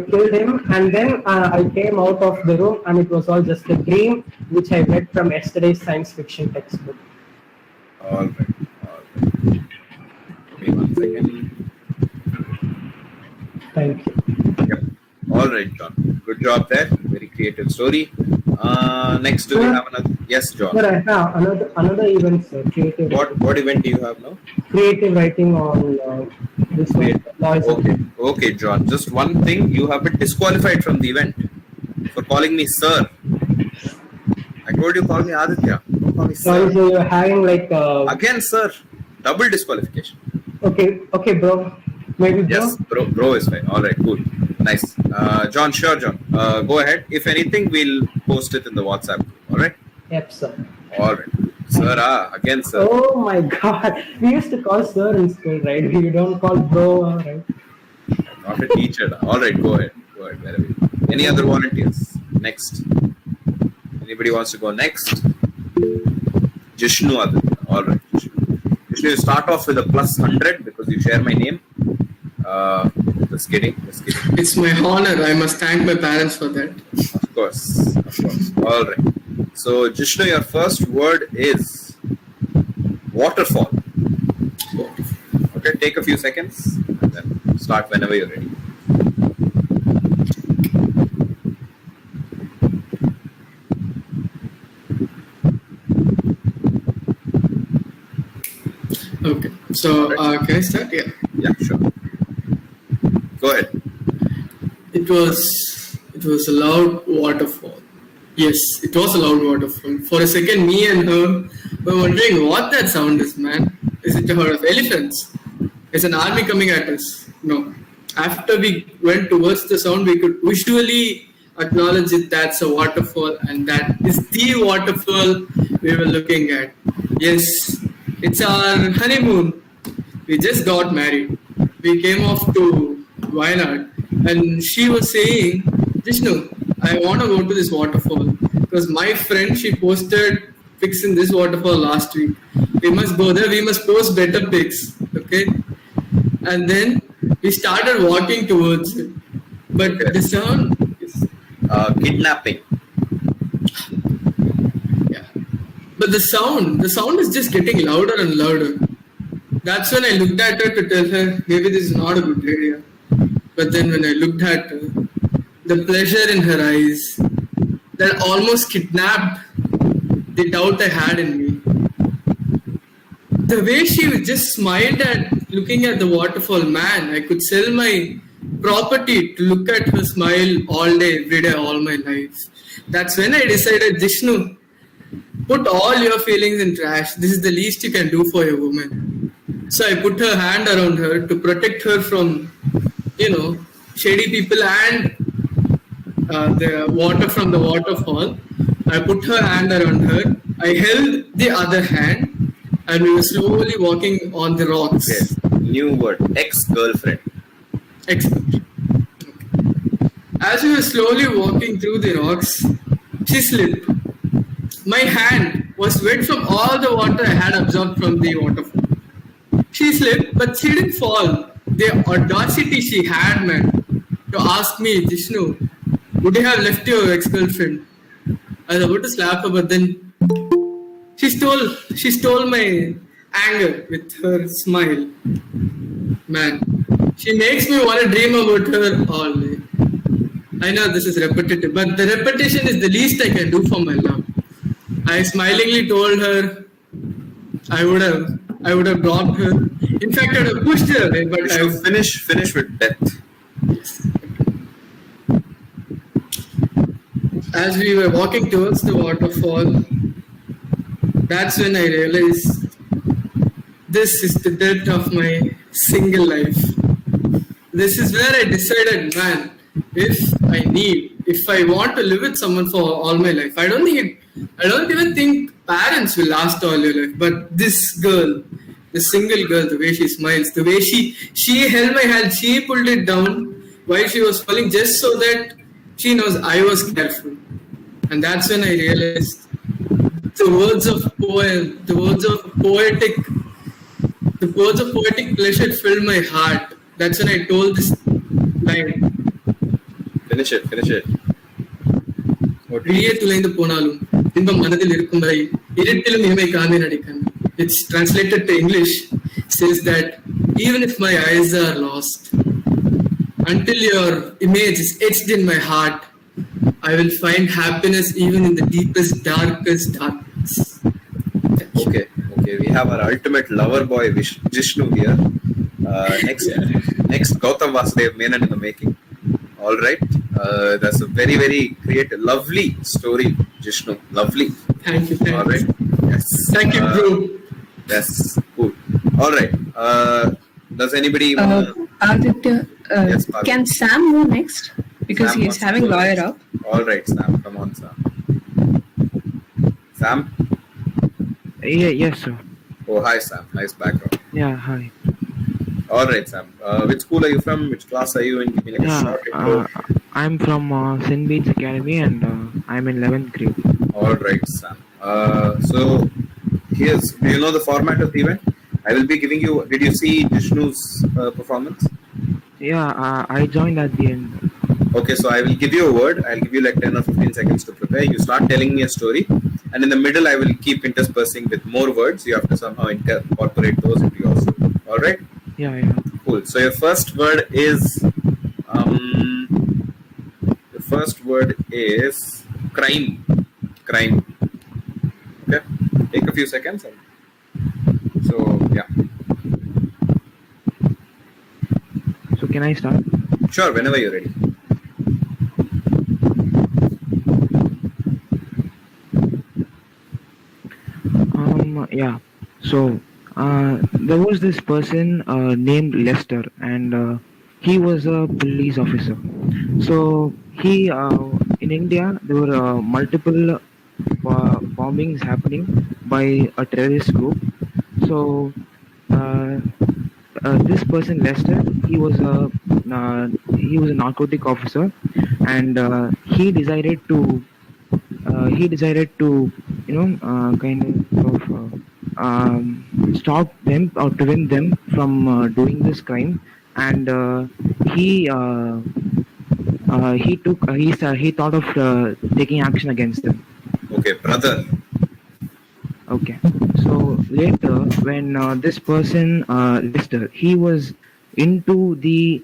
killed him, and then I came out of the room, and it was all just a dream, which I read from yesterday's science fiction textbook. All right. Give me 1 second. Thank you. Yep. All right, John. Good job there. Very creative story. Next, do we have another? Yes, John. But I have another event, sir. Creative. What event do you have now? Creative writing on this one. Okay, John. Just one thing. You have been disqualified from the event for calling me sir. I told you call me Aditya. Don't call me sir. So you're having like again, sir. Double disqualification. Okay, bro. Maybe bro. Yes, bro is fine. All right, cool, nice. John, sure, John. Go ahead. If anything, we'll post it in the WhatsApp. All right. Yep, sir. All right, sir. Again, sir. Oh my God, we used to call sir in school, right? We don't call bro, right? Not a teacher. All right, go ahead. Wherever. Any other volunteers? Next. Anybody wants to go next? Jishnu Aditya. All right. Jishnu, you start off with a +100 because you share my name. Just kidding. It's my honor. I must thank my parents for that. Of course. All right. So, Jishnu, your first word is waterfall. Okay, take a few seconds and then start whenever you're ready. Okay. So, can I start? Yeah. Yeah, sure. Go ahead. It was a loud waterfall. Yes, it was a loud waterfall. For a second, me and her were wondering what that sound is, man. Is it a herd of elephants? Is an army coming at us? No. After we went towards the sound, we could visually acknowledge it. That's a waterfall, and that is the waterfall we were looking at. Yes, it's our honeymoon. We just got married. We came off to Wayanad, and she was saying, Vishnu, I want to go to this waterfall because my friend, she posted pics in this waterfall last week. We must go there. We must post better pics. Okay. And then we started walking towards it. But the sound is kidnapping. Yeah. But the sound is just getting louder and louder. That's when I looked at her to tell her maybe this is not a good idea. But then when I looked at her, the pleasure in her eyes, that almost kidnapped the doubt I had in me. The way she just smiled at looking at the waterfall, man, I could sell my property to look at her smile all day, every day, all my life. That's when I decided, Jishnu, put all your feelings in trash. This is the least you can do for a woman. So I put her hand around her to protect her from, shady people and the water from the waterfall. I put her hand around her. I held the other hand and we were slowly walking on the rocks. Okay. New word, ex-girlfriend. Ex-girlfriend. Okay. As we were slowly walking through the rocks, she slipped. My hand was wet from all the water I had absorbed from the waterfall. She slipped, but she didn't fall. The audacity she had, man, to ask me, Jishnu, would you have left your ex-girlfriend? I was about to slap her, but then she stole my anger with her smile. Man, she makes me want to dream about her all day. I know this is repetitive, but the repetition is the least I can do for my love. I smilingly told her I would have dropped her. In fact, I would have pushed her away, but I finish with death. Yes. As we were walking towards the waterfall, that's when I realized this is the death of my single life. This is where I decided, man, if I want to live with someone for all my life, I don't even think parents will last all your life. But this girl, the single girl, the way she smiles, the way she held my hand, she pulled it down while she was falling, just so that she knows I was careful. And that's when I realized the words of poetic pleasure filled my heart. That's when I told this line. Finish it. வெளியே துளைந்து போனாலும் இன்பம் மனதில் இருக்கும் வரை இருட்டிலும் இமை Gandhi நடிக்கன். It's translated to English, says that even if my eyes are lost, until your image is etched in my heart, I will find happiness even in the deepest, darkest darkness. Okay. We have our ultimate lover boy, Jishnu here. Next, Gautam Vasudev Menon in the making. All right. That's a very, very creative, lovely story, Jishnu. Lovely. Thank you. All right. Yes. Thank you, bro. Yes. Cool. All right. Does anybody Aditya, yes, can Sam go next? Because Sam he's having lawyer up. All right, Sam. Come on, Sam. Sam? Yes, sir. Oh, hi, Sam. Nice background. Yeah, hi. All right, Sam. Which school are you from? Which class are you in? Give me like a short intro. I'm from St. Bede's Academy and I'm in 11th grade. All right, Sam. So, do you know the format of the event? I will be giving you, did you see Jishnu's performance? Yeah, I joined at the end. Okay, so I will give you a word. I'll give you like 10 or 15 seconds to prepare. You start telling me a story. And in the middle, I will keep interspersing with more words. You have to somehow incorporate those into your story. All right? Yeah. Cool. So your first word is crime. Crime. Okay. Take a few seconds. So yeah. So can I start? Sure. Whenever you're ready. Yeah. So there was this person named Lester, and he was a police officer. So he in India there were multiple bombings happening by a terrorist group. So this person Lester, he was a narcotic officer, and he decided to stop them or prevent them from doing this crime, and he thought of taking action against them. Okay, brother. Okay, so later when this person Lester, he was into the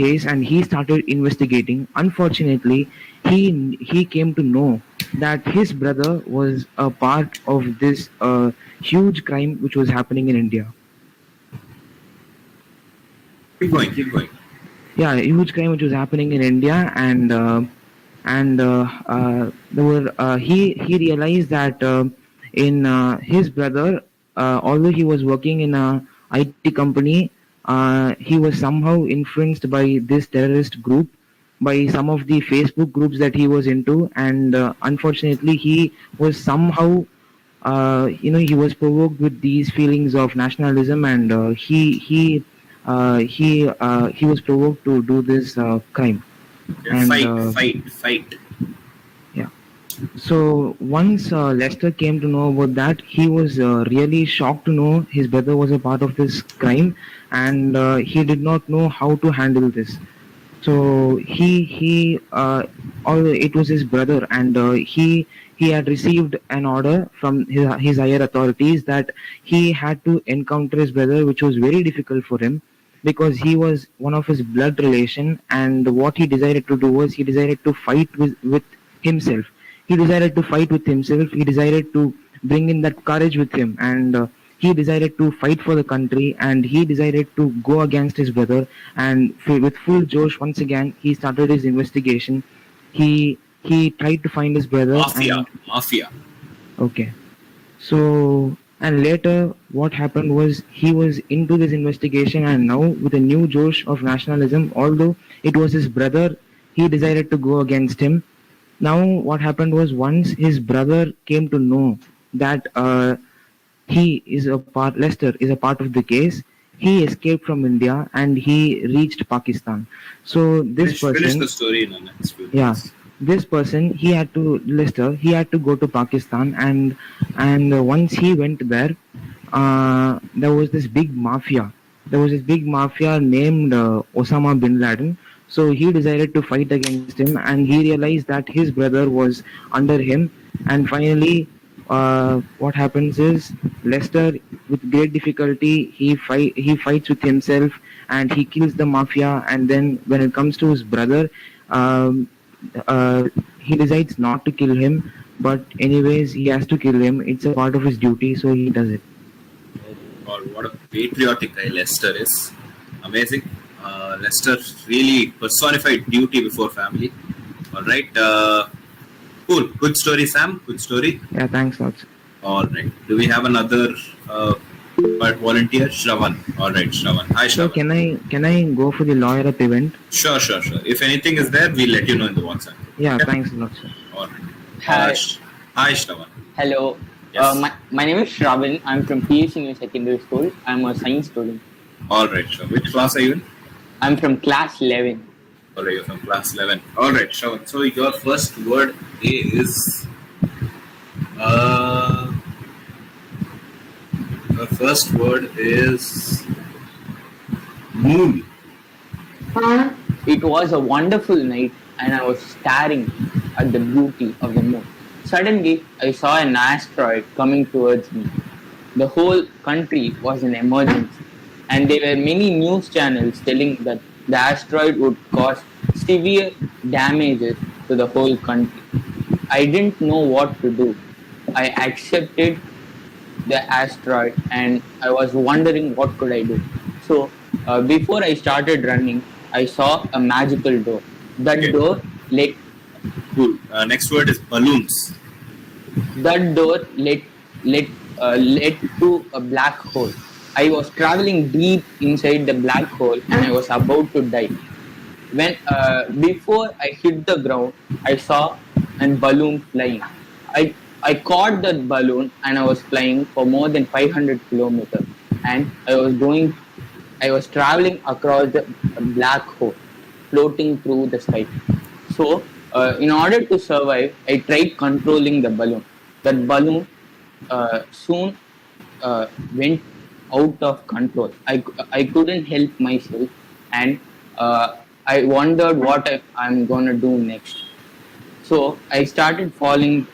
case and he started investigating. Unfortunately, he came to know that his brother was a part of this huge crime which was happening in India. Keep going, keep going. Yeah, a huge crime which was happening in India, and there were he realized that in his brother, although he was working in a IT company, he was somehow influenced by this terrorist group, by some of the Facebook groups that he was into, and unfortunately he was somehow he was provoked with these feelings of nationalism, and he was provoked to do this crime. And, Fight. Yeah. So once Lester came to know about that, he was really shocked to know his brother was a part of this crime, and he did not know how to handle this. So although it was his brother, and he had received an order from his higher authorities that he had to encounter his brother, which was very difficult for him because he was one of his blood relation. And what he decided to do was he decided to fight with himself. He decided to fight with himself. He decided to bring in that courage with him, and he decided to fight for the country, and he decided to go against his brother. And with full josh, once again, he started his investigation. He tried to find his brother. Mafia. Okay. So, and later what happened was he was into this investigation, and now with a new josh of nationalism, although it was his brother, he decided to go against him. Now what happened was, once his brother came to know that Lester is a part of the case, he escaped from India and he reached Pakistan. So this Finish the story in the next few minutes. This person, Lester, he had to go to Pakistan, and once he went there, there was this big mafia. There was this big mafia named Osama bin Laden. So he decided to fight against him, and he realized that his brother was under him. And finally, what happens is, Lester, with great difficulty, he fights with himself and he kills the mafia. And then when it comes to his brother, he decides not to kill him, but anyways he has to kill him. It's a part of his duty, so he does it. God, what a patriotic guy Lester is. Amazing. Lester really personified duty before family. All right. Cool. Good story, Sam. Good story. Yeah, thanks lots. All right. Do we have another volunteer? Shravan. All right, Shravan. Hi, Shravan. So can I go for the lawyer up event? Sure. If anything is there, we'll let you know in the WhatsApp. Yeah, thanks a lot, sir. All right. Hi. Hi, Shravan. Hello. Yes. My name is Shravan. I'm from PSU Secondary School. I'm a science student. All right, Shravan. Which class are you in? I'm from class 11. All right, you're from class 11. All right, Shravan. So your first word is... your first word is... moon. It was a wonderful night and I was staring at the beauty of the moon. Suddenly, I saw an asteroid coming towards me. The whole country was in emergency, and there were many news channels telling that the asteroid would cause severe damages to the whole country. I didn't know what to do. I accepted the asteroid and I was wondering what could I do. So before I started running, I saw a magical door. That door led... Cool. Next word is balloons. That door led to a black hole. I was traveling deep inside the black hole and I was about to die. When before I hit the ground, I saw a balloon flying. I caught that balloon and I was flying for more than 500 kilometers, and I was traveling across the black hole, floating through the sky. So in order to survive, I tried controlling the balloon. That balloon soon went out of control. I couldn't help myself, and I wondered what I'm gonna do next. So I started falling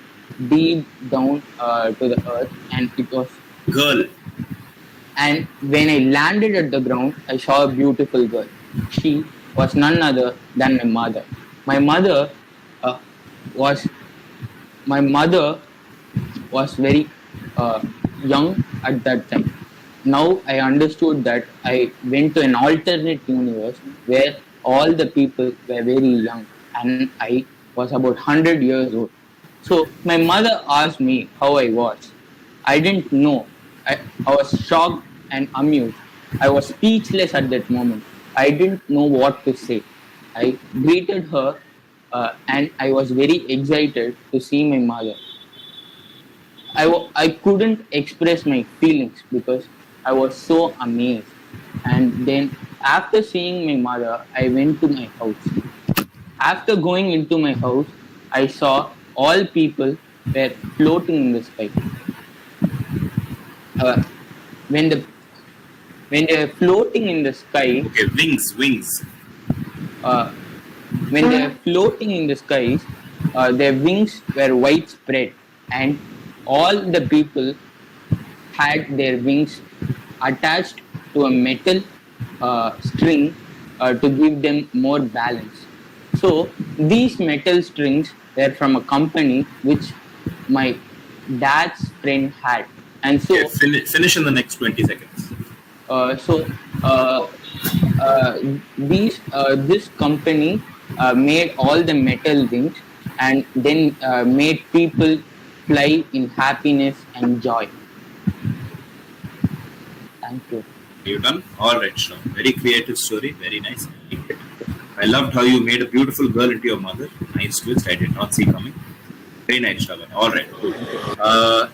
deep down to the earth, and it was girl. And when I landed at the ground, I saw a beautiful girl. She was none other than my mother. My mother was my mother was very young at that time. Now I understood that I went to an alternate universe where all the people were very young and I was about 100 years old. So my mother asked me how I was. I didn't know. I was shocked and amused. I was speechless at that moment. I didn't know what to say. I greeted her and I was very excited to see my mother. I couldn't express my feelings because I was so amazed. And then after seeing my mother, I went to my house. After going into my house, I saw all people were floating in the sky. When they were floating in the sky, Okay, wings. when they were floating in the skies, their wings were widespread, and all the people had their wings attached to a metal string to give them more balance. So these metal strings were from a company which my dad's friend had, and so Finish in the next 20 seconds. This company made all the metal wings and then made people fly in happiness and joy. Thank you. You done? All right, Shravan. Very creative story. Very nice. I loved how you made a beautiful girl into your mother. Nice twist. I did not see coming. Very nice, Shravan. All right. Cool.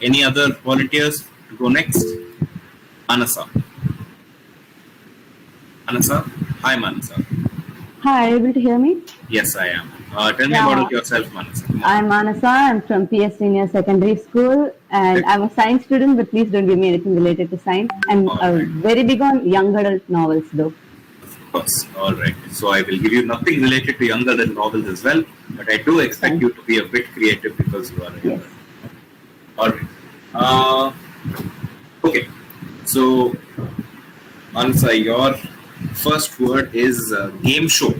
Any other volunteers to go next? Manasa. Hi, Manasa. Hi, able to hear me? Yes, I am. Tell me about yourself, Manasa. I'm Manasa. I'm from PS Senior Secondary School, and I'm a science student. But please don't give me anything related to science. I'm very big on young adult novels, though. Of course. All right. So I will give you nothing related to young adult novels as well, but I do expect you to be a bit creative because you are a young adult. All right. Okay. So, Manasa, your first word is game show.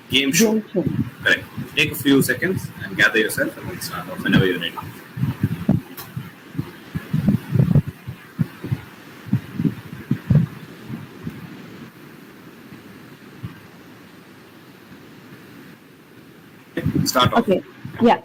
Game show. Correct. Take a few seconds and gather yourself and we'll start off whenever you're ready. Start off. Okay. Yeah.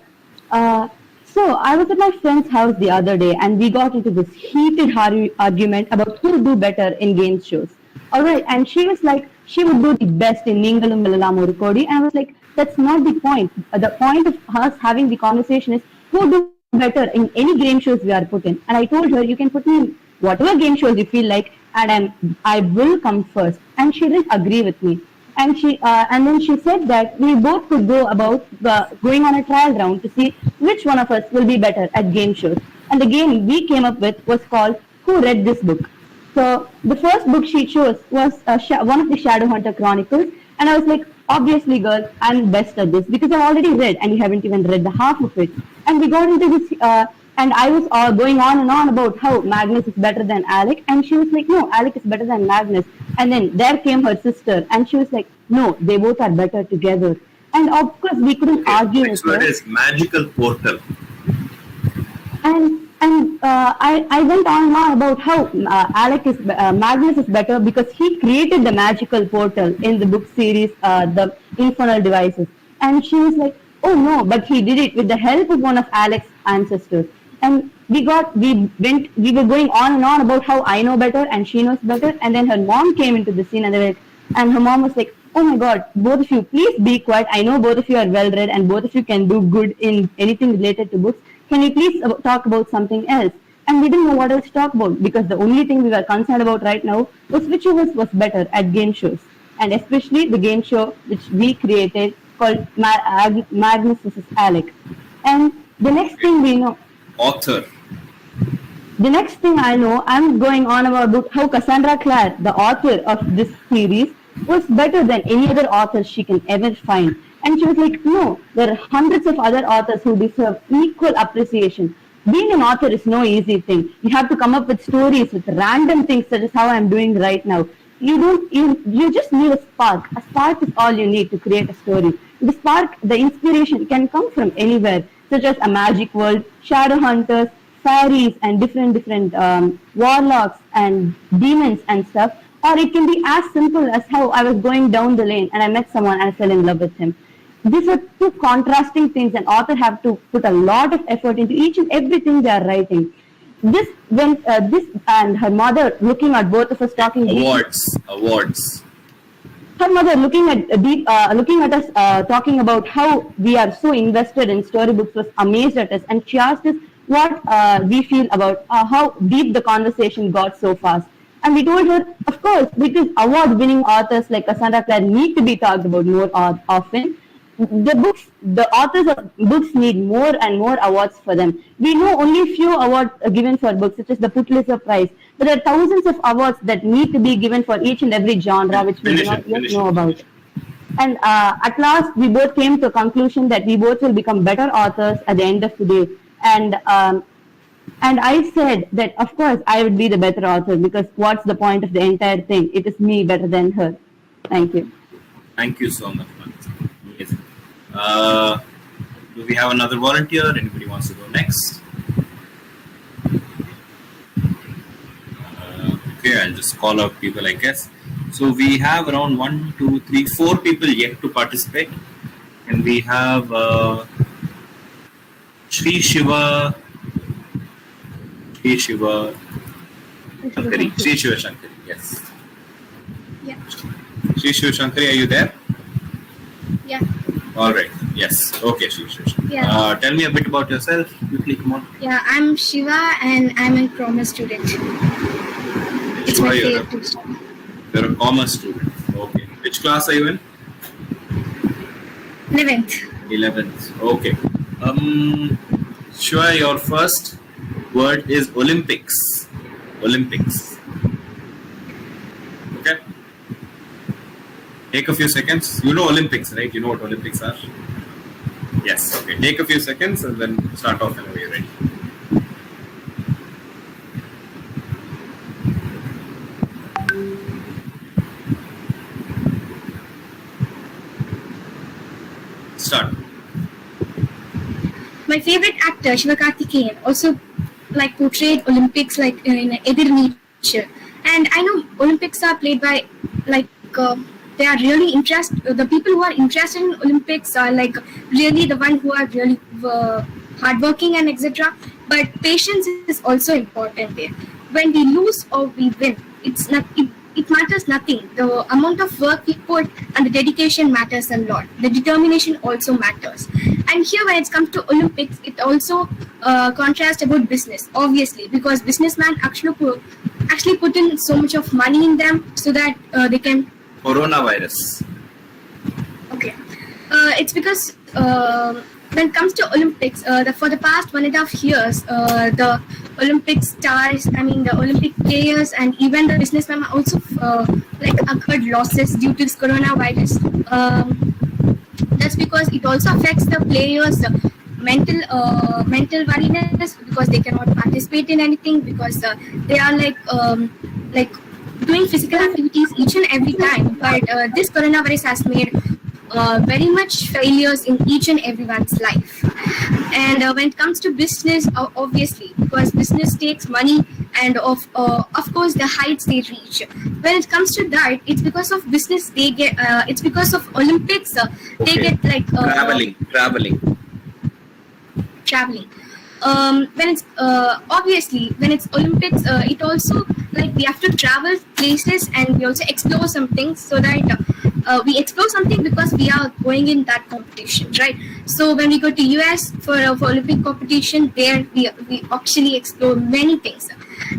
So I was at my friend's house the other day, and we got into this heated argument about who would do better in game shows. All right, and she was like, she would do the best in Ningalum Vellalam Urukodi, and I was like, that's not the point. The point of us having the conversation is who do better in any game shows we are put in. And I told her, you can put me in whatever game shows you feel like, and I will come first. And she didn't agree with me. And then she said that we both could go about going on a trial round to see which one of us will be better at game shows. And the game we came up with was called Who Read This Book? So the first book she chose was one of the Shadowhunter Chronicles, and I was like, obviously, girl, I'm best at this because I've already read, and you haven't even read the half of it. And we got into this, and I was going on and on about how Magnus is better than Alec, and she was like, no, Alec is better than Magnus. And then there came her sister, and she was like, no, they both are better together. And of course, we couldn't argue with her. Next word is magical portal. And I went on and on about how Magnus is better because he created the magical portal in the book series, the Infernal Devices. And she was like, oh no, but he did it with the help of one of Alec's ancestors. And we were going on and on about how I know better and she knows better. And then her mom came into the scene, and her mom was like, oh my God, both of you, please be quiet. I know both of you are well read and both of you can do good in anything related to books. Can you please talk about something else? And we didn't know what else to talk about because the only thing we were concerned about right now was which of us was better at game shows. And especially the game show which we created called Magnus vs. Alec. And the next thing we know... Author. The next thing I know, I'm going on about how Cassandra Clare, the author of this series, was better than any other author she can ever find. And she was like, no, there are hundreds of other authors who deserve equal appreciation. Being an author is no easy thing. You have to come up with stories with random things, such as how I'm doing right now. You just need a spark. A spark is all you need to create a story. the spark, the inspiration can come from anywhere, such as a magic world, shadow hunters, fairies, and different warlocks and demons and stuff. Or it can be as simple as how I was going down the lane and I met someone and I fell in love with him. These are two contrasting things, and authors have to put a lot of effort into each and everything they are writing. This and her mother looking at both of us talking. Awards. Her mother looking at us talking about how we are so invested in storybooks was amazed at us, and she asked us what we feel about how deep the conversation got so fast. And we told her, of course, because award-winning authors like Cassandra Clare need to be talked about more often. The authors of books need more and more awards for them. We know only few awards given for books, such as the Pulitzer Prize, but there are thousands of awards that need to be given for each and every genre, which we do not yet know about. And at last, we both came to a conclusion that we both will become better authors at the end of the day. And I said that, of course, I would be the better author, because what's the point of the entire thing? It is me better than her. Thank you. Thank you so much, Manasa. Amazing. Do we have another volunteer? Anybody wants to go next? Okay, I'll just call out people, I guess. So we have around 1, 2, 3, 4 people yet to participate. And we have Sri Shiva Shankari. Sri Shiva Shankari, yes. Yeah. Sri Shiva Shankari, are you there? Yeah. All right. Yes. Okay, Sri Shiva Shankari. Yeah. Tell me a bit about yourself. Quickly, come on. Yeah, I'm Shiva and I'm a commerce student. It's my favorite to study. You're a commerce student. Okay. Which class are you in? 11th. 11th. Okay. Shiva, your first word is Olympics. Olympics. Okay. Take a few seconds. You know Olympics, right? You know what Olympics are? Yes. Okay. Take a few seconds and then start off whenever you're ready. Start. My favorite actor, Sivakarthikeyan, also like portrayed Olympics like in an Edir nature. And I know Olympics are played by like they are really interested. The people who are interested in Olympics are like really the one who are really hardworking and etc. But patience is also important there. When we lose or we win, it's not. It matters nothing. The amount of work we put and the dedication matters a lot. The determination also matters. And here when it comes to Olympics, it also contrasts about business, obviously, because businessmen actually put in so much of money in them so that they can... Coronavirus. Okay. It's because when it comes to Olympics, for the past 1.5 years, the Olympic stars, the Olympic players, and even the businessmen also occurred losses due to this coronavirus. That's because it also affects the players' mental worriness, because they cannot participate in anything, because they are doing physical activities each and every time. But this coronavirus has made very much failures in each and everyone's life. And when it comes to business, obviously, because business takes money and of course the heights they reach. When it comes to that, it's because of business they get. It's because of Olympics they get traveling. When it's obviously when it's Olympics, it also we have to travel places and we also explore some things, so that we explore something because we are going in that competition, right? So when we go to US for Olympic competition, there we actually explore many things,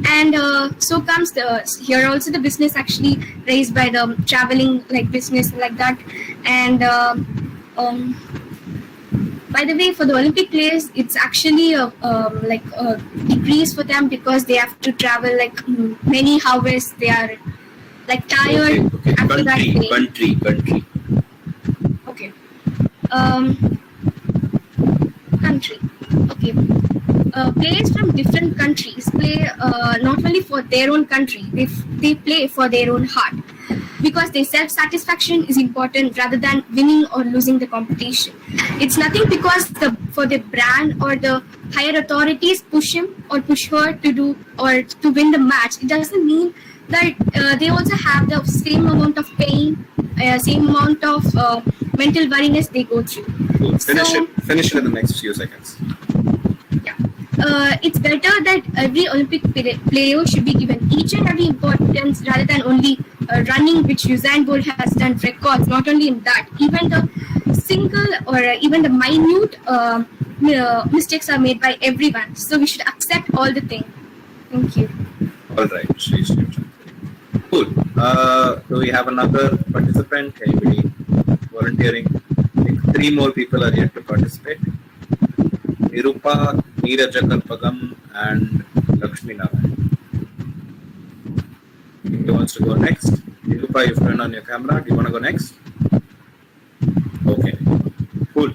and so comes here also the business actually raised by the traveling business like that, and by the way, for the Olympic players, it's actually a decrease for them because they have to travel many hours. They are tired after Country. Okay. Country. Okay. Players from different countries play not only for their own country, they play for their own heart, because their self-satisfaction is important rather than winning or losing the competition. It's nothing because for the brand or the higher authorities push him or push her to do or to win the match. It doesn't mean that they also have the same amount of pain, same amount of mental worriness they go through. Cool. Finish it in the next few seconds. It's better that every Olympic player should be given each and every importance rather than only running, which Usain Bolt has done records. Not only in that, even the single or even the minute mistakes are made by everyone. So we should accept all the things. Thank you. All right, cool. Do we have another participant? Anybody volunteering? I think 3 more people are yet to participate. Nirupa, Neeraja Kalpagam, and Lakshmi Narayan. Who wants to go next? Nirupa, you've turned on your camera. Do you want to go next? Okay, cool.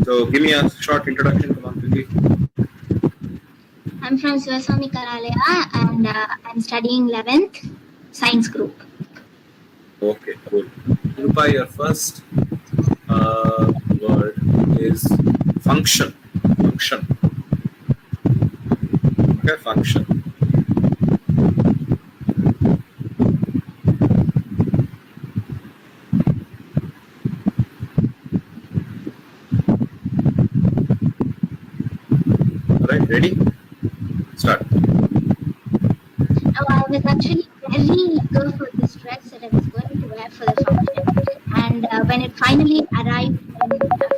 So give me a short introduction. Come on, quickly. I'm from Sivaswami Karalaya and I'm studying 11th Science Group. Okay, cool. Nirupa, your first word is function. Function. Okay, function. Alright, ready? Start. I was actually very eager for this dress that I was going to wear for the function, and when it finally arrived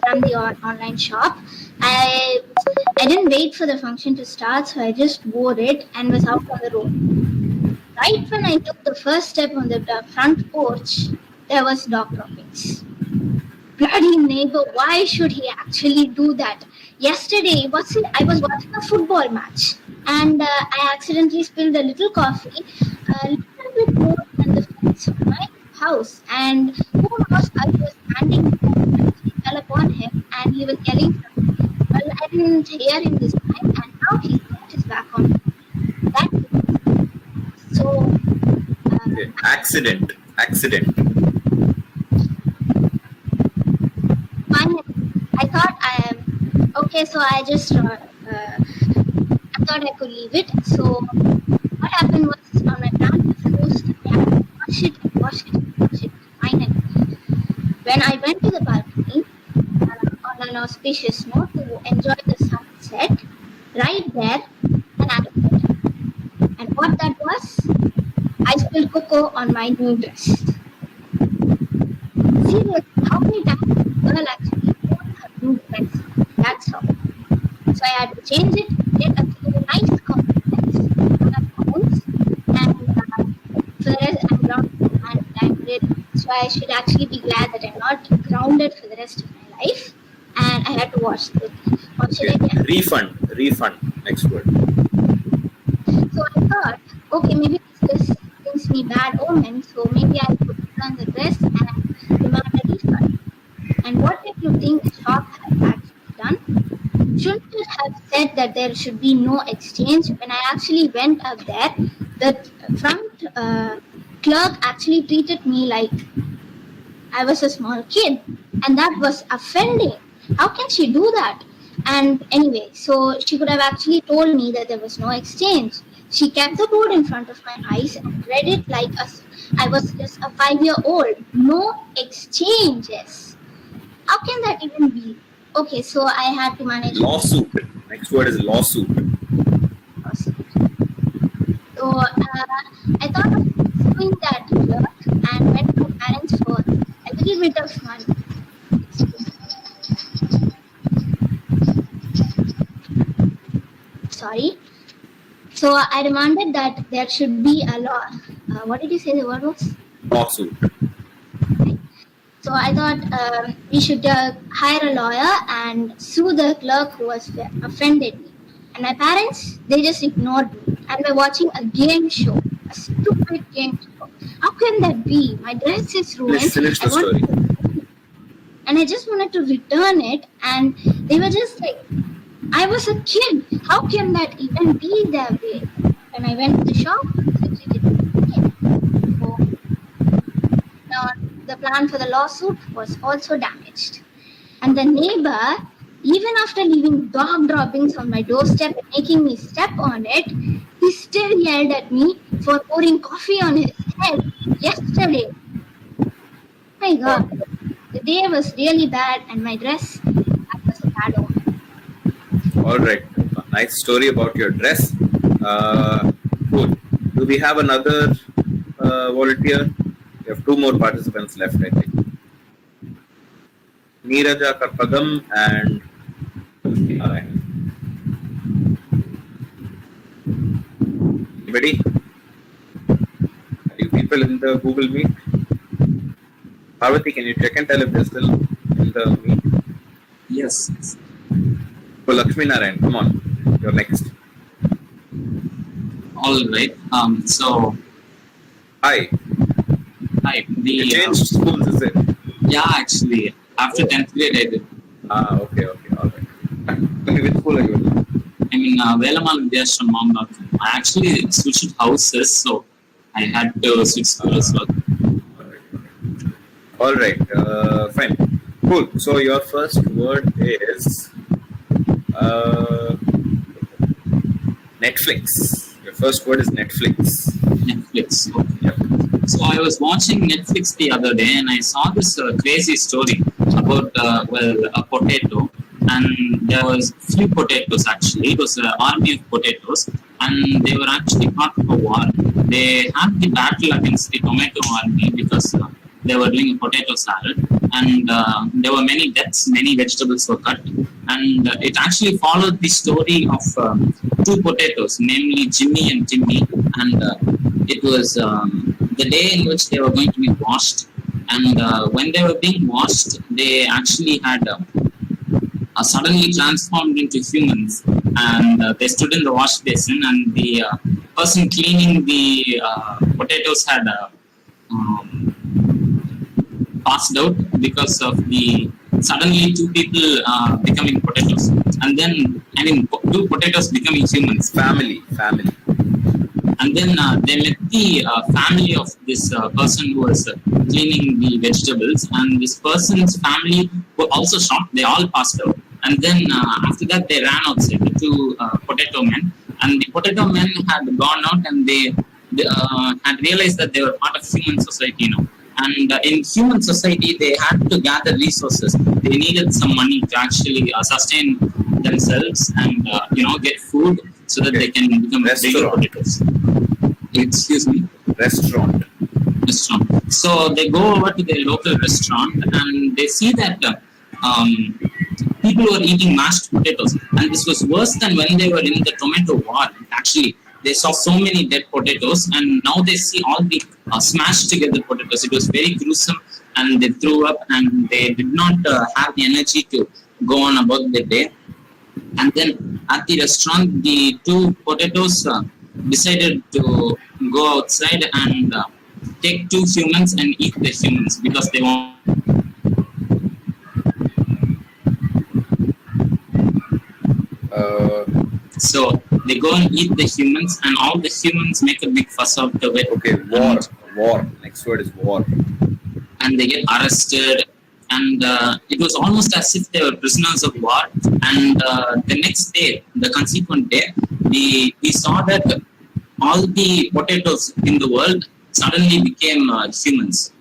from the online shop, I didn't wait for the function to start, so I just wore it and was out on the road. Right when I took the first step on the front porch, there was dog droppings. Bloody neighbor, why should he actually do that? Yesterday, I was watching a football match and I accidentally spilled a little coffee, a little bit more than the fence of my house, and who knows, I was standing there, he fell upon him and he was yelling something. Well, I didn't hear him this time, and now he's got his back on me. So, okay. Accident. Finally, I thought okay, so I just I thought I could leave it. So what happened was, on my plant was I had to wash it. Finally, when I went to the balcony on an auspicious note to enjoy the sunset, right there, an accident. And what that was, I spilled cocoa on my new dress. Seriously, how many times did the girl actually wore her new dress? That's how. So I had to change it, get a few nice compliments on her phones, and for the rest I'm grounded and I'm ready. So I should actually be glad that I'm not grounded for the rest of my life, and I had to wash it. What should I get? Refund. Next word. So I thought, okay, maybe this brings me bad omen, so maybe I could return the dress and demand a refund. And what did you think the shop had actually done? Shouldn't it have said that there should be no exchange? When I actually went up there, the front clerk actually treated me like I was a small kid, and that was offending. How can she do that? And anyway, so she could have actually told me that there was no exchange. She kept the board in front of my eyes and read it like I was just a 5-year-old. No exchanges. How can that even be? Okay, so I had to manage. Lawsuit. Next word is lawsuit. So I thought of doing that work and went to my parents for a little bit of money. Sorry. So I demanded that there should be a law. What did you say the word was? Lawsuit. So I thought we should hire a lawyer and sue the clerk who was offended me. And my parents, they just ignored me and were watching a game show, a stupid game show. How can that be? My dress is ruined. Let's finish the story. And I just wanted to return it, and they were just like, I was a kid. How can that even be that way? When I went to the shop, they treated me like a kid. So, now the plan for the lawsuit was also damaged. And the neighbor, even after leaving dog droppings on my doorstep and making me step on it, he still yelled at me for pouring coffee on his head yesterday. My God, the day was really bad, and my dress, that was a bad omen. All right. Nice story about your dress. Cool. Do we have another volunteer? We have 2 more participants left, I think. Neeraja Karpagam and anybody? Are you people in the Google Meet? Parvati, can you check and tell if they're still in the meet? Yes. So Lakshmi Narayan, come on, you're next. All right. So. Hi. You changed schools, is it? Yeah, actually, after 10th grade I did. Okay, all right. Which school are you in? I'm in Velaman Vidyashram, Mamlat. I actually switched houses, so I had to switch school as well. All right, fine. Cool. So your first word is Netflix. Your first word is Netflix. Netflix. Okay. Yep. So I was watching Netflix the other day and I saw this crazy story about a potato, and there was few potatoes actually. It was an army of potatoes, and they were actually part of a war. They had the battle against the tomato army because they were doing a potato salad, and there were many deaths, many vegetables were cut, and it actually followed the story of 2 potatoes, namely Jimmy and Timmy, and it was the day in which they were going to be washed, and when they were being washed, they actually had suddenly transformed into humans, and they stood in the wash basin, and the person cleaning the potatoes had passed out because of the suddenly 2 people becoming potatoes, and then 2 potatoes becoming humans. Family. And then they met the family of this person who was cleaning the vegetables, and this person's family were also shocked. They all passed out, and then after that they ran outside, the 2 potato men, and the potato men had gone out, and they had realized that they were part of human society now. And in human society, they had to gather resources. They needed some money to actually sustain themselves and get food so that they can become bigger potatoes. Excuse me. Restaurant. So they go over to their local restaurant and they see that people were eating mashed potatoes, and this was worse than when they were in the tomato war. Actually, they saw so many dead potatoes, and now they see all the smashed together potatoes. It was very gruesome, and they threw up, and they did not have the energy to go on about their day. And then at the restaurant, the 2 potatoes decided to go outside and take 2 humans and eat the humans because they want. So they go and eat the humans, and all the humans make a big fuss out of it. Okay, war. Next word is war. And they get arrested, and it was almost as if they were prisoners of war. And the next day, the consequent day, we saw that all the potatoes in the world suddenly became humans,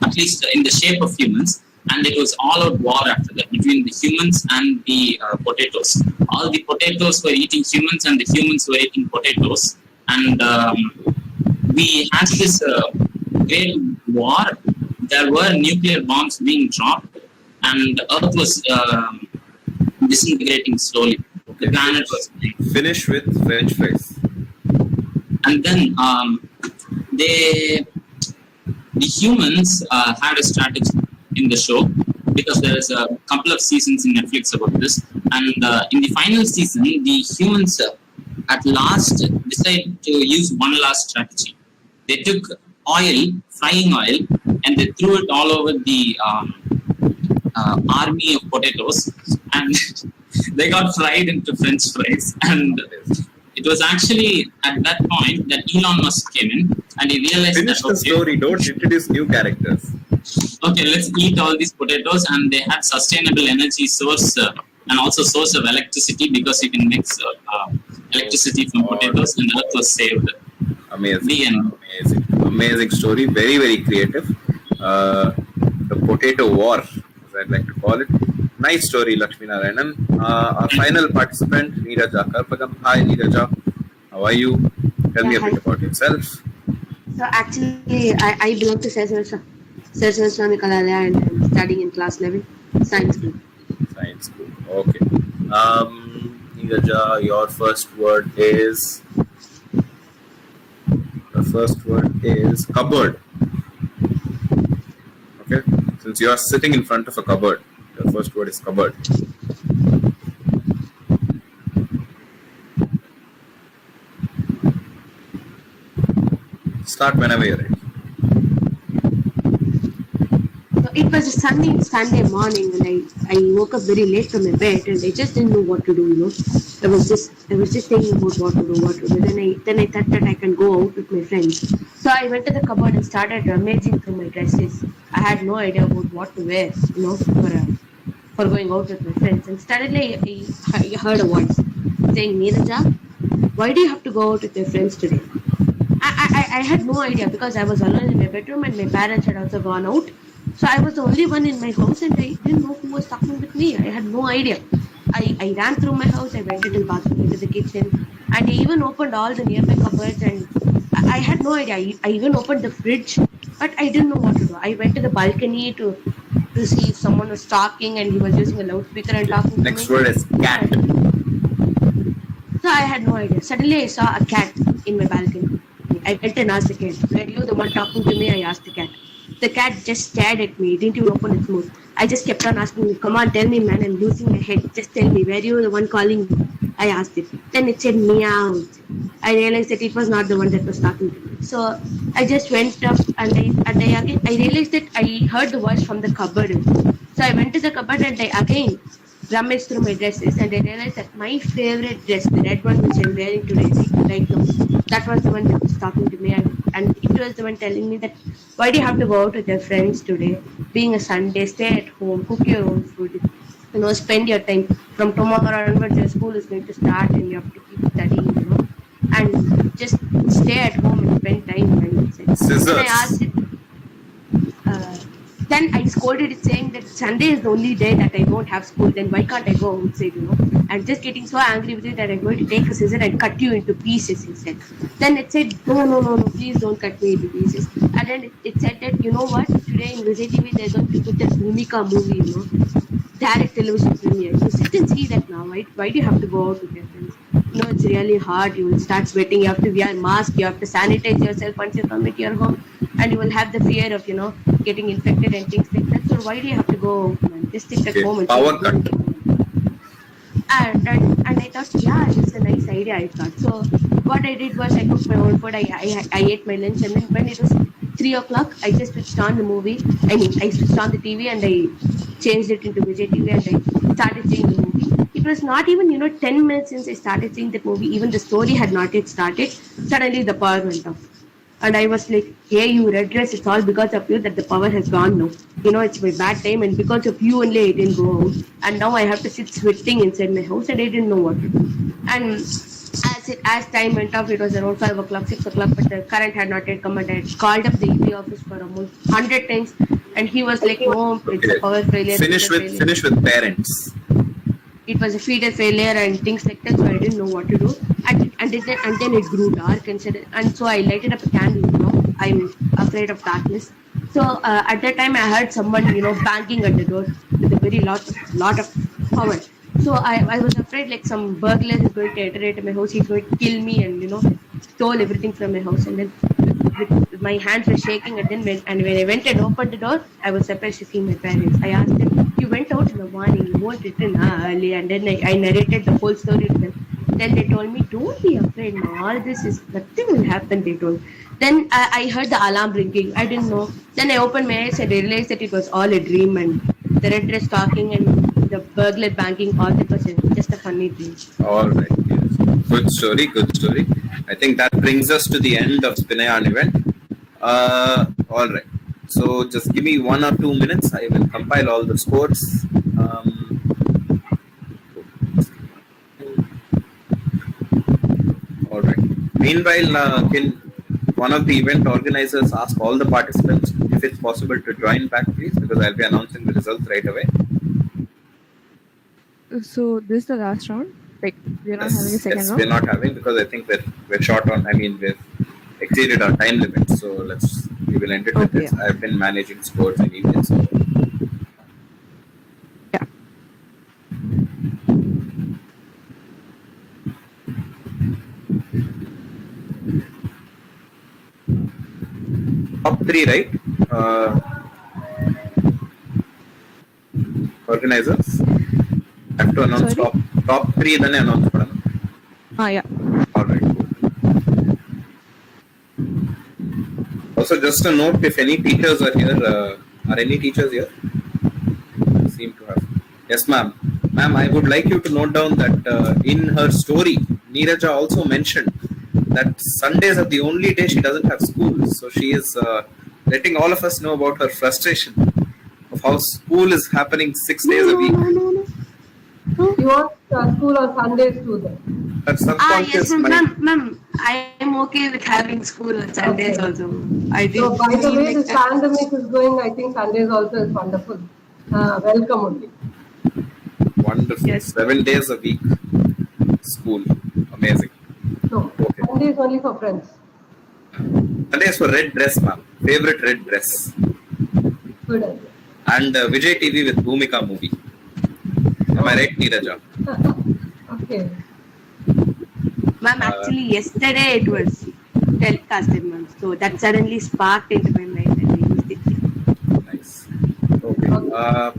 at least in the shape of humans. And it was all out war after that between the humans and the potatoes. All the potatoes were eating humans, and the humans were eating potatoes. And we had this great war. There were nuclear bombs being dropped, and the Earth was disintegrating slowly. The planet was Finish with French fries. And then the humans had a strategy in the show, because there is a couple of seasons in Netflix about this, and in the final season, the humans at last decided to use one last strategy. They took frying oil, and they threw it all over the army of potatoes, and they got fried into French fries. And it was actually at that point that Elon Musk came in and he realized Finish that the story. Don't introduce new characters. okay, let's eat all these potatoes, and they had sustainable energy source and also source of electricity, because you can mix electricity from potatoes, and Earth was saved. Amazing. The end. Amazing story. Very, very creative. The potato war, as I'd like to call it. Nice story, Lakshmi Narayanan. Our final participant, Neeraja Karpagam. Hi, Neeraja. How are you? Tell me a bit about yourself. So actually, I belong to Sir Swami Kalalaya, and I'm studying in class 11, science group. Science group. Okay. Neeraja, your first word is... The first word is cupboard. Okay. Since you are sitting in front of a cupboard, the first word is cupboard. Start whenever you're ready. So it was a sunny Sunday morning, and I woke up very late from my bed, and I just didn't know what to do. I was just thinking about what to do. Then I thought that I can go out with my friends. So I went to the cupboard and started rummaging through my dresses. I had no idea about what to wear, for going out with my friends. And suddenly I heard a voice saying, "Neeraja, why do you have to go out with your friends today?" I had no idea, because I was alone in my bedroom and my parents had also gone out. So I was the only one in my house, and I didn't know who was talking with me. I had no idea. I ran through my house, I went into the bathroom, into the kitchen, and I even opened all the nearby cupboards, and I had no idea. I even opened the fridge, but I didn't know what to do. I went to the balcony to see if someone was talking, and he was using a loudspeaker and talking to me. Next word is cat. So I had no idea. Suddenly I saw a cat in my balcony. I went and asked the cat, "Were you the one talking to me?" I asked the cat. The cat just stared at me. It didn't even open its mouth. I just kept on asking me, "Come on, tell me, man, I'm losing my head. Just tell me, were you the one calling me?" I asked it. Then it said meow. I realized that it was not the one that was talking to me. So I just went up, and I realized that I heard the voice from the cupboard. So I went to the cupboard and I again rummaged through my dresses, and I realized that my favorite dress, the red one which I'm wearing today, right now, that was the one that was talking to me, and it was the one telling me that, "Why do you have to go out with your friends today? Being a Sunday, stay at home, cook your own food, spend your time. From tomorrow onwards, your school is going to start, and you have to keep studying, and just stay at home and spend time." Scissors. And I asked it. Then I scolded it, saying that Sunday is the only day that I don't have school. Then why can't I go outside? I'm just getting so angry with it that I'm going to take a scissor and cut you into pieces instead. Then it said, no, please don't cut me into pieces. And then it said that, you know what? Today in Vijay TV they're going to put the Bhumika movie, direct television premiere. So sit and see that now. Right? Why do you have to go out with your friends? It's really hard. You will start sweating. You have to wear a mask. You have to sanitize yourself once you come into your home, and you will have the fear of getting infected and things like that. So why do you have to go out, man? Just sit at home and power cut. And I thought, yeah, it's a nice idea. I thought. So what I did was I cooked my own food. I ate my lunch, and then when it was 3 o'clock, I just switched on the movie. I switched on the TV and I changed it into Vijay TV, and I started seeing the movie. It was not even 10 minutes since I started seeing that movie. Even the story had not yet started. Suddenly the power went off. And I was like, "Hey, you red dress, it's all because of you that the power has gone now. It's my bad time, and because of you only I didn't go out. And now I have to sit sweating inside my house, and I didn't know what to do." And as time went off, it was around 5 o'clock, 6 o'clock, but the current had not yet come, and I had called up the EP office for almost 100 times, and he was like, "No, it's a power failure." Finish with parents. It was a feeder failure and things like that, so I didn't know what to do. And then it grew dark, and so I lighted up a candle. I'm afraid of darkness. So at that time, I heard someone banging at the door with a very lot of power. So I was afraid like some burglar is going to enter into my house. He's going to kill me and stole everything from my house. And then my hands were shaking. And when I went and opened the door, I was surprised to see my parents. I asked them, "You went out in the morning, you won't return early." And then I narrated the whole story to them. Then they told me, "Don't be afraid, ma. All this is nothing will happen." They told. Then I heard the alarm ringing. I didn't know. Then I opened my eyes and I realized that it was all a dream, and The red dress talking and the burglar banking all that was just a funny thing. All right. Yes. Good story. Good story. I think that brings us to the end of Spinayan event. All right. So just give me 1 or 2 minutes. I will compile all the scores. All right. Meanwhile, can one of the event organizers ask all the participants if it's possible to join back, please? Because I'll be announcing the results right away. So this is the last round. Like we're not having a second Yes, round. we're not having because I think we're short on. I mean, we've exceeded our time limit. So we will end it with this. I've been managing scores and emails. So. Top 3, right? Organizers have to announce top 3, then announce. Yeah. All right. Also, just a note: if any teachers are here, are any teachers here? Seem to have. Yes, ma'am. Ma'am, I would like you to note down that in her story, Neeraja also mentioned that Sundays are the only day she doesn't have school. So she is letting all of us know about her frustration of how school is happening 6 days a week. You want school on Sundays too then? Her subconscious Yes, mind. ma'am. I am okay with having school on Sundays also. I did. So by the way, like this that. pandemic is going, I think Sundays also is wonderful. Welcome only. Wonderful. Yes. 7 days a week. School. Amazing. So Sundays only for friends. Sundays for red dress, ma'am. Favorite red dress. Good idea. And Vijay TV with Bhumika movie. Am I right, Neeraja? Okay. Ma'am, actually, yesterday it was telecasted, ma'am. So that suddenly sparked into my mind and I used it. Nice. Okay.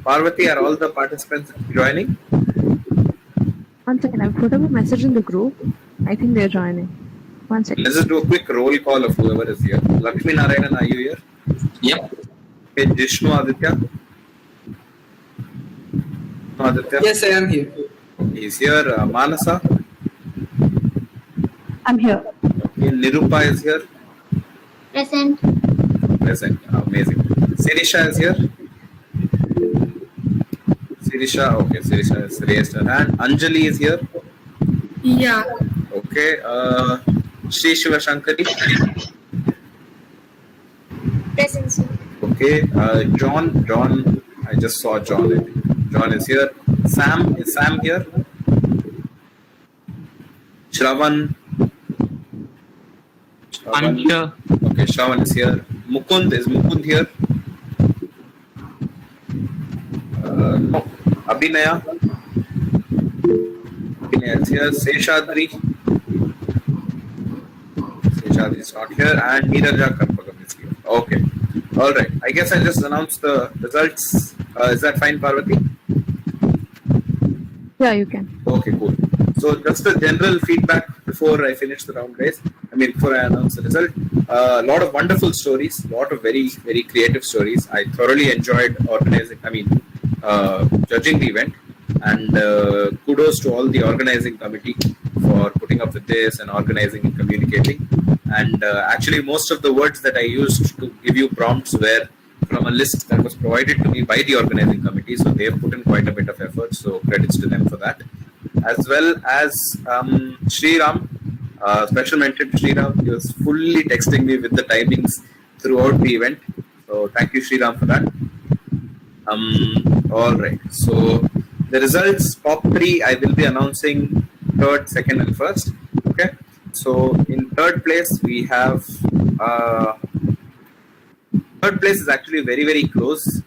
Parvati, are all the participants joining? One second, I've put up a message in the group. I think they're joining. One second. Let's just do a quick roll call of whoever is here. Lakshmi Narayanan, are you here? Yep. Okay, Jishnu Aditya? Aditya? Yes, I am here. He's here. Manasa? I'm here. Okay, Nirupa is here. Present. Present. Amazing. Sirisha is here. Sirisha, okay, Sirisha is raised her hand. Anjali is here. Yeah. Okay. Sri Shivashankari. Present, sir. Okay. John. I just saw John. I think. John is here. Is Sam here? Shravan. I'm here. Okay, Shravan is here. Is Mukund here? No. Abhinaya. Abhinaya is here. Seshadri. Seshadri is not here. And Neeraja Karpagam is here. Okay. All right. I guess I just announced the results. Is that fine, Parvati? Yeah, you can. Okay, cool. So just a general feedback before I finish the round, guys. Before I announce the result. A lot of wonderful stories, a lot of very, very creative stories. I thoroughly enjoyed judging the event. And kudos to all the organizing committee for putting up with this and organizing and communicating. And actually, most of the words that I used to give you prompts were from a list that was provided to me by the organizing committee. So they have put in quite a bit of effort. So credits to them for that. As well as Sriram, special mention to Sriram. He was fully texting me with the timings throughout the event. So thank you, Sriram, for that. All right. So the results, top 3, I will be announcing 3rd, 2nd, and 1st. Okay. So in 3rd place, we have 3rd place is actually very, very close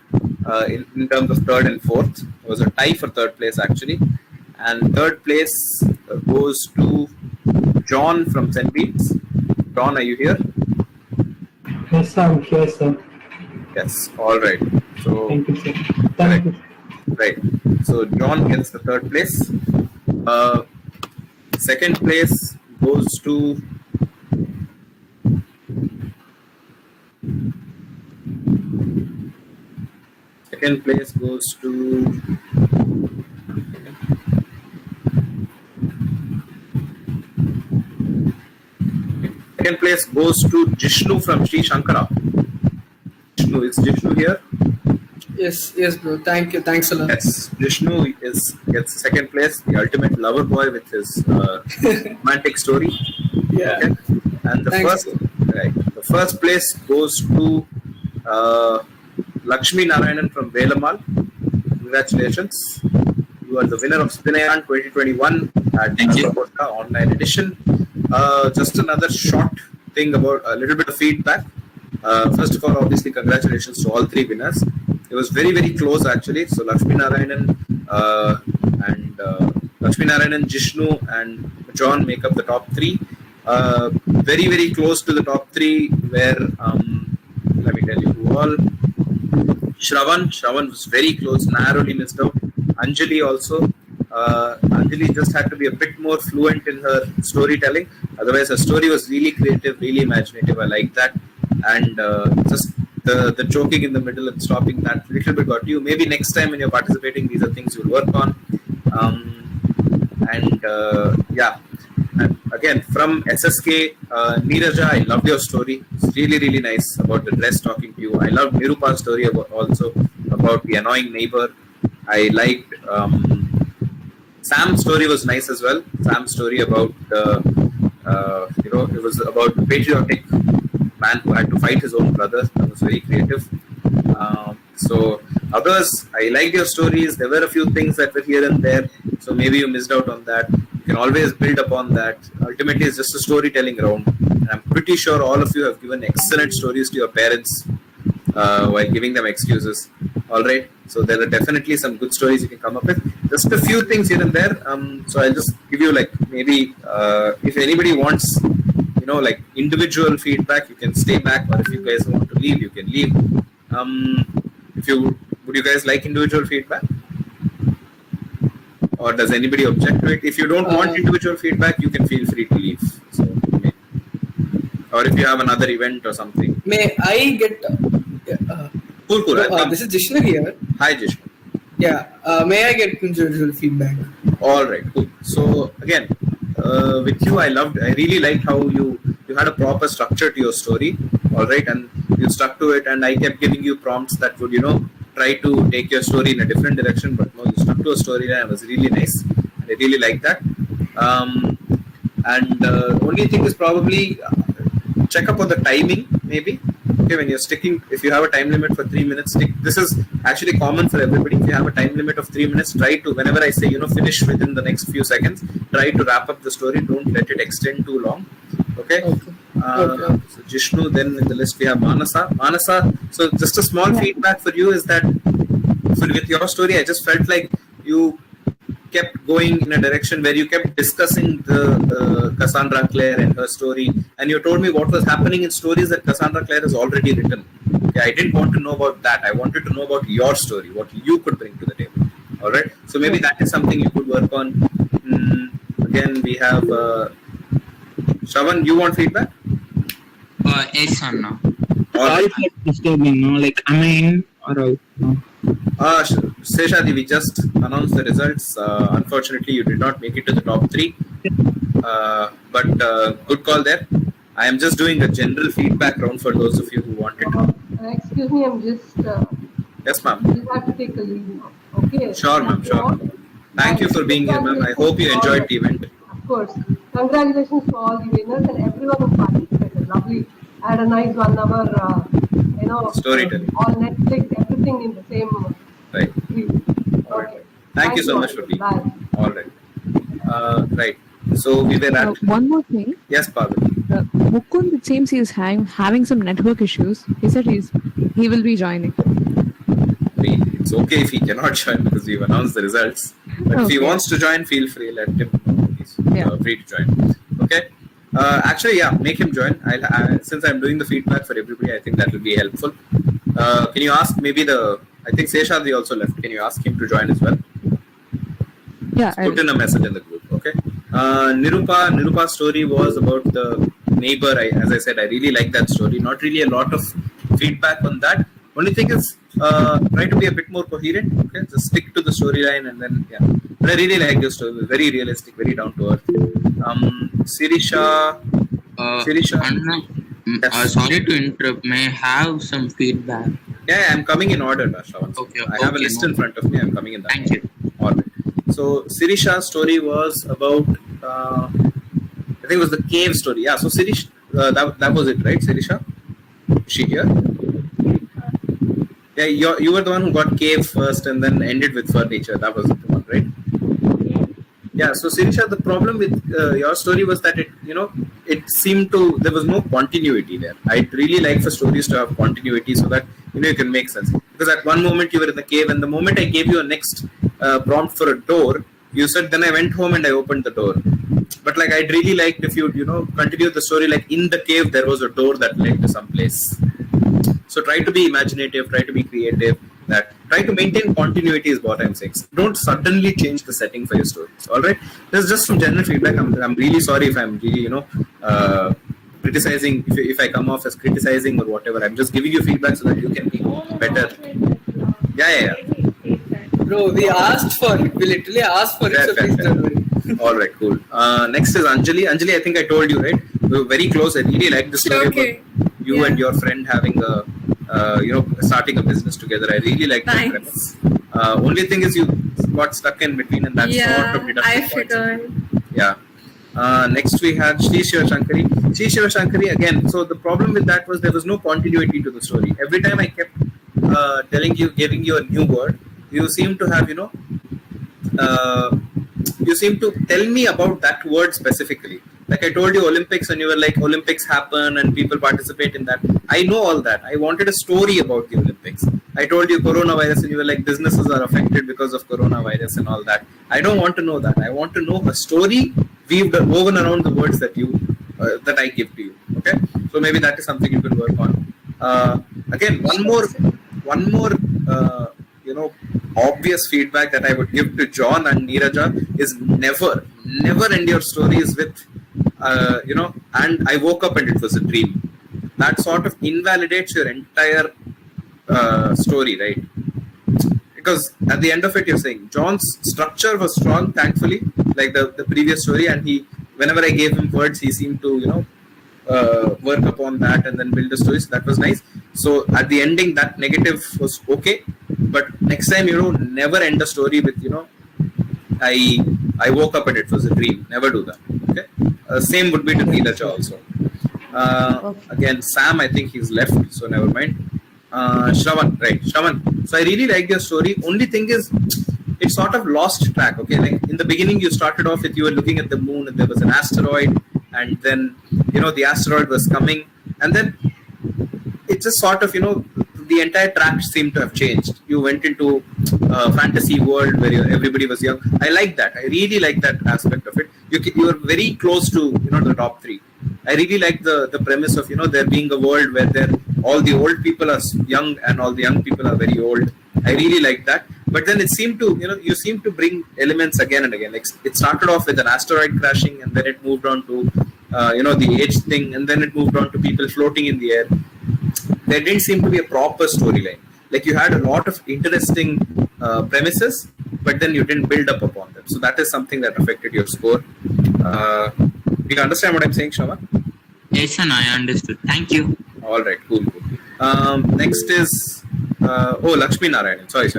in terms of 3rd and 4th. It was a tie for 3rd place actually. And 3rd place goes to John from St. Beats. John, are you here? Yes, I'm here, sir. Yes. All right. So Thank you, sir. Thank you. right. So John gets the 3rd place. 2nd place goes to second place goes to Jishnu from Sri Shankara. Jishnu, is Jishnu here? Yes, bro. Thank you. Thanks a lot. Yes, Jishnu gets second place, the ultimate lover boy with his romantic story. Yeah. Okay. And the first place goes to Lakshmi Narayanan from Velamal. Congratulations. You are the winner of Spinayan 2021 at Kalpakosha online edition. Just another short thing about a little bit of feedback. First of all, obviously, congratulations to all three winners. It was very, very close actually. So Lakshmi Narayanan, Jishnu, and John make up the top three. Very, very close to the top three where, let me tell you who all. Shravan was very close, narrowly missed out. Anjali also. Anjali just had to be a bit more fluent in her storytelling. Otherwise, her story was really creative, really imaginative. I like that. And just the joking in the middle and stopping that little bit got you. Maybe next time when you're participating, these are things you'll work on. And again, from SSK, Neeraja, I loved your story. It's really, really nice about the dress talking to you. I loved Nirupa's story also about the annoying neighbor. I liked Sam's story was nice as well. Sam's story about it was about the patriotic man who had to fight his own brother. That was very creative. So others, I liked your stories. There were a few things that were here and there, so maybe you missed out on that. You can always build upon that. Ultimately, it's just a storytelling round. And I'm pretty sure all of you have given excellent stories to your parents while giving them excuses. All right. So there are definitely some good stories you can come up with. Just a few things here and there. So I'll just give you maybe if anybody wants, individual feedback, you can stay back, or if you guys want to leave, you can leave. Would you guys like individual feedback? Or does anybody object to it? If you don't want individual feedback, you can feel free to leave. So, or if you have another event or something. May I get... Cool. This is Jishnu here. Hi, Jishnu. Yeah. May I get individual feedback? All right, cool. So again, with you, I really liked how you had a proper structure to your story. All right, and you stuck to it, and I kept giving you prompts that would, try to take your story in a different direction, but no, you stuck to a storyline. It was really nice. I really liked that. And the only thing is probably check up on the timing, maybe. Okay, when you're sticking, if you have a time limit for 3 minutes, this is actually common for everybody. If you have a time limit of 3 minutes, try to, whenever I say, finish within the next few seconds, try to wrap up the story. Don't let it extend too long. Okay. So Jishnu, then in the list we have Manasa. So just a small feedback for you is that with your story, I just felt like you kept going in a direction where you kept discussing the Cassandra Clare and her story, and you told me what was happening in stories that Cassandra Clare has already written. Okay, I didn't want to know about that. I wanted to know about your story, what you could bring to the table. All right. So maybe that is something you could work on. Again, we have Shravan. You want feedback? Yes, Anna. Sorry for disturbing. No, am I in or out? No. Seshadi, we just announced the results. Unfortunately, you did not make it to the top 3. But good call there. I am just doing a general feedback round for those of you who wanted to. Excuse me, I'm just... yes, ma'am. You have to take a leave now. Okay. Sure, ma'am. Sure. Thank you for being here, ma'am. I hope you enjoyed the event. Of course. Congratulations to all the winners and everyone who participated. Lovely. I had a nice 1 hour, storytelling. All Netflix, everything in the same. Right. Okay. Thank you so much for being here. Bye. All right. Right. So we were at... one more thing. Yes, Parvati. Mukund, it seems he is having some network issues. He said he will be joining. It's okay if he cannot join because we've announced the results. But if he wants to join, feel free. Let him know. He's free to join. Okay. Actually, make him join. Since I'm doing the feedback for everybody, I think that will be helpful. Can you ask maybe I think Seshadri also left. Can you ask him to join as well? Yeah. Put in a message in the group. Okay. Nirupa's story was about the neighbor. As I said, I really like that story. Not really a lot of feedback on that. Only thing is, try to be a bit more coherent. Okay, just stick to the storyline, and then yeah. But I really like this story. Very realistic, very down to earth. Sirisha. Anna, sorry to interrupt. May I have some feedback? Yeah, I'm coming in order, Shravan. Okay. I have a list in front of me. I'm coming in that. Thank you. All right. So Sirisha's story was about, I think it was the cave story. Yeah. So Sirish, that was it, right? Sirisha, is she here? Yeah, you were the one who got cave first and then ended with furniture. That was the one, right? Yeah. So Sirisha, the problem with your story was that it seemed to, there was no continuity there. I'd really like for stories to have continuity so that you can make sense. Because at one moment you were in the cave, and the moment I gave you a next prompt for a door, you said, then I went home and I opened the door. But like I'd really liked if you continue the story, like in the cave there was a door that led to some place. So try to be imaginative, try to be creative, try to maintain continuity is what I'm saying. Don't suddenly change the setting for your stories. All right, there's just some general feedback. I'm really sorry if I'm really criticizing, if I come off as criticizing or whatever. I'm just giving you feedback so that you can be better. Yeah. Bro, we asked for it. We literally asked for it. So please don't worry. All right, cool. Next is Anjali. Anjali, I think I told you, right? We were very close. I really liked the story about you and your friend having starting a business together. I really liked the premise. Only thing is you got stuck in between, and that's sort of I figured. Yeah. Next we had Sri Shiva Shankari. Sri Shiva Shankari again. So the problem with that was there was no continuity to the story. Every time I kept giving you a new word, you seem to have, you seem to tell me about that word specifically. Like I told you Olympics, and you were like, Olympics happen and people participate in that. I know all that. I wanted a story about the Olympics. I told you coronavirus, and you were like, businesses are affected because of coronavirus and all that. I don't want to know that. I want to know a story woven around the words that that I give to you. Okay, so maybe that is something you can work on. Again, one more obvious feedback that I would give to John and Neeraja is never end your stories with and I woke up and it was a dream. That sort of invalidates your entire story, right? Because at the end of it, you're saying John's structure was strong, thankfully, like the previous story, and whenever I gave him words, he seemed to work upon that and then build a story. So that was nice. So at the ending, that negative was okay, but next time never end a story with I woke up and it was a dream. Never do that. Okay. Same would be to Neeraja also. Again, Sam, I think he's left, so never mind. Shravan, right? Shravan. So I really like your story. Only thing is, it sort of lost track. Okay, like in the beginning, you started off with you were looking at the moon and there was an asteroid, and then the asteroid was coming, and then it just sort of the entire track seemed to have changed. You went into a fantasy world where everybody was young. I like that. I really like that aspect of it. You were very close to the top three. I really like the premise of there being a world where all the old people are young and all the young people are very old. I really like that. But then it seemed to you seem to bring elements again and again. Like it started off with an asteroid crashing, and then it moved on to the age thing, and then it moved on to people floating in the air. There didn't seem to be a proper storyline. Like you had a lot of interesting premises, but then you didn't build up upon them. So that is something that affected your score. Do you understand what I'm saying, Shravan? Yes, and I understood. Thank you. All right, cool. Next is Lakshmi Narayanan. Sorry.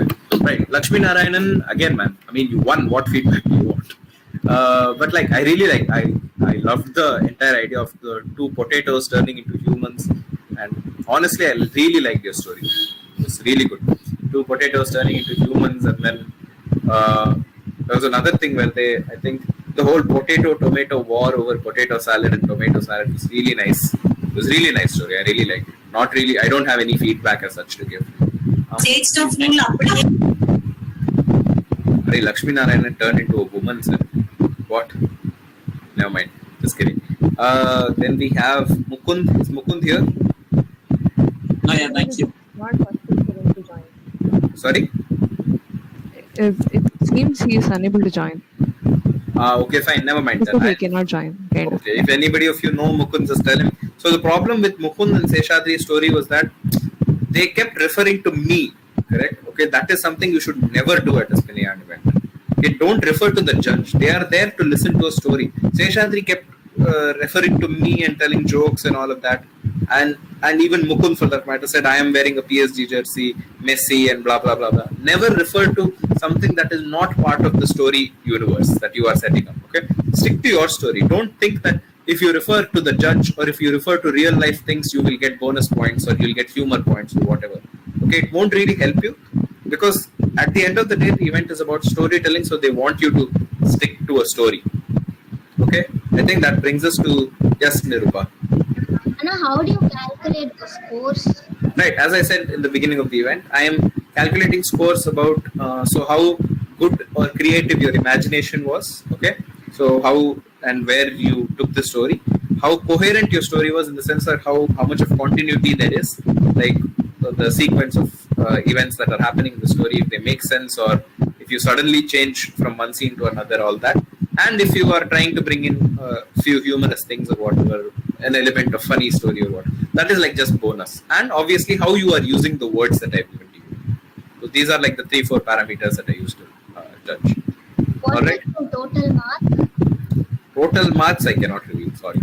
Right, Lakshmi Narayanan again, man. I mean, you won. What feedback do you want? But like, I really like. I loved the entire idea of the two potatoes turning into humans, and honestly, I really liked your story. It was really good. Two potatoes turning into humans, and then there was another thing where I think the whole potato-tomato war over potato salad and tomato salad was really nice. It was really nice story. I really liked it. Not really. I don't have any feedback as such to give. Lakshmi Narayanan turned into a woman, sir. What? Never mind. Just kidding. Then we have Mukund. Is Mukund here? Oh yeah, thank you. Not possible for him to join. Sorry? It seems he is unable to join. Okay, fine. Never mind. So he cannot join. Kind okay. If anybody of you know Mukund, just tell him. So the problem with Mukund and Seshadri's story was that they kept referring to me correct? Okay, that is something you should never do at a Spinyan event. Okay, don't refer to the judge. They are there to listen to a story. Seshadri kept referring to me and telling jokes and all of that. And even Mukund, for that matter, said, I am wearing a PSG jersey, Messi, and blah, blah, blah, blah. Never refer to something that is not part of the story universe that you are setting up. Okay, stick to your story. Don't think that if you refer to the judge or if you refer to real life things, you will get bonus points or you'll get humor points or whatever. Okay, it won't really help you, because at the end of the day, the event is about storytelling, so they want you to stick to a story. Okay, I think that brings us to, yes, Nirupa. Anna, how do you calculate the scores? Right, as I said in the beginning of the event, I am calculating scores about so how good or creative your imagination was. Okay, so how and where you took the story, how coherent your story was in the sense that how much of continuity there is, like the sequence of events that are happening in the story, if they make sense or if you suddenly change from one scene to another, all that. And if you are trying to bring in a few humorous things or whatever, an element of funny story or what, that is like just bonus. And obviously how you are using the words that I've given to you. So these are like the 3-4 parameters that I used to judge. What All right. is the total mark? Total marks I cannot reveal, sorry.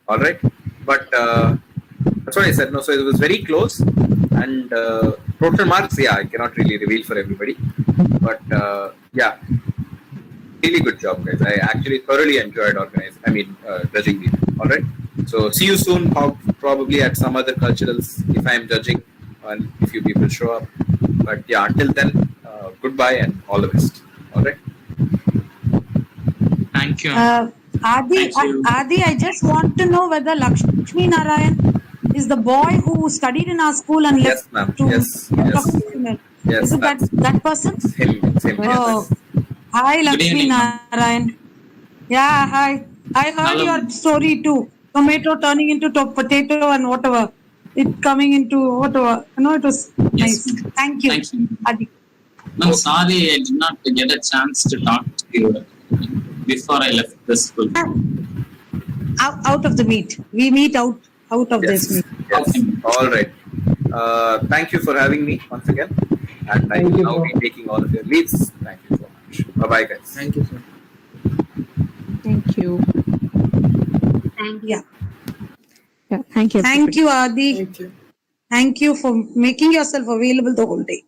All right. But that's what I said. No, so it was very close. And total marks, yeah, I cannot really reveal for everybody. But yeah, really good job, guys. I actually thoroughly enjoyed judging these. All right. So see you soon, probably at some other culturals if I am judging and if you people show up. But yeah, until then, goodbye and all the best. All right. Thank you. Adi, I just want to know whether Lakshmi Narayan is the boy who studied in our school and Yes, left ma'am. to Yes. Yes. Is it that person? Same. Oh, hi, Lakshmi evening, ma'am. Narayan. Yeah, hi. I heard Hello. your story too. Tomato turning into potato and whatever. It coming into whatever. It was Yes. nice. Thank you. Thank you. Adi. I'm sorry I did not get a chance to talk to you before I left the school. Out of the meet. We meet out of this meet. Yes. All right. Thank you for having me once again. And I will now be taking all of your leads. Thank you so much. Bye-bye, guys. Thank you, sir. Thank you. Thank you. Yeah. Yeah, thank you. Thank you, Adi. Thank you. Thank you for making yourself available the whole day.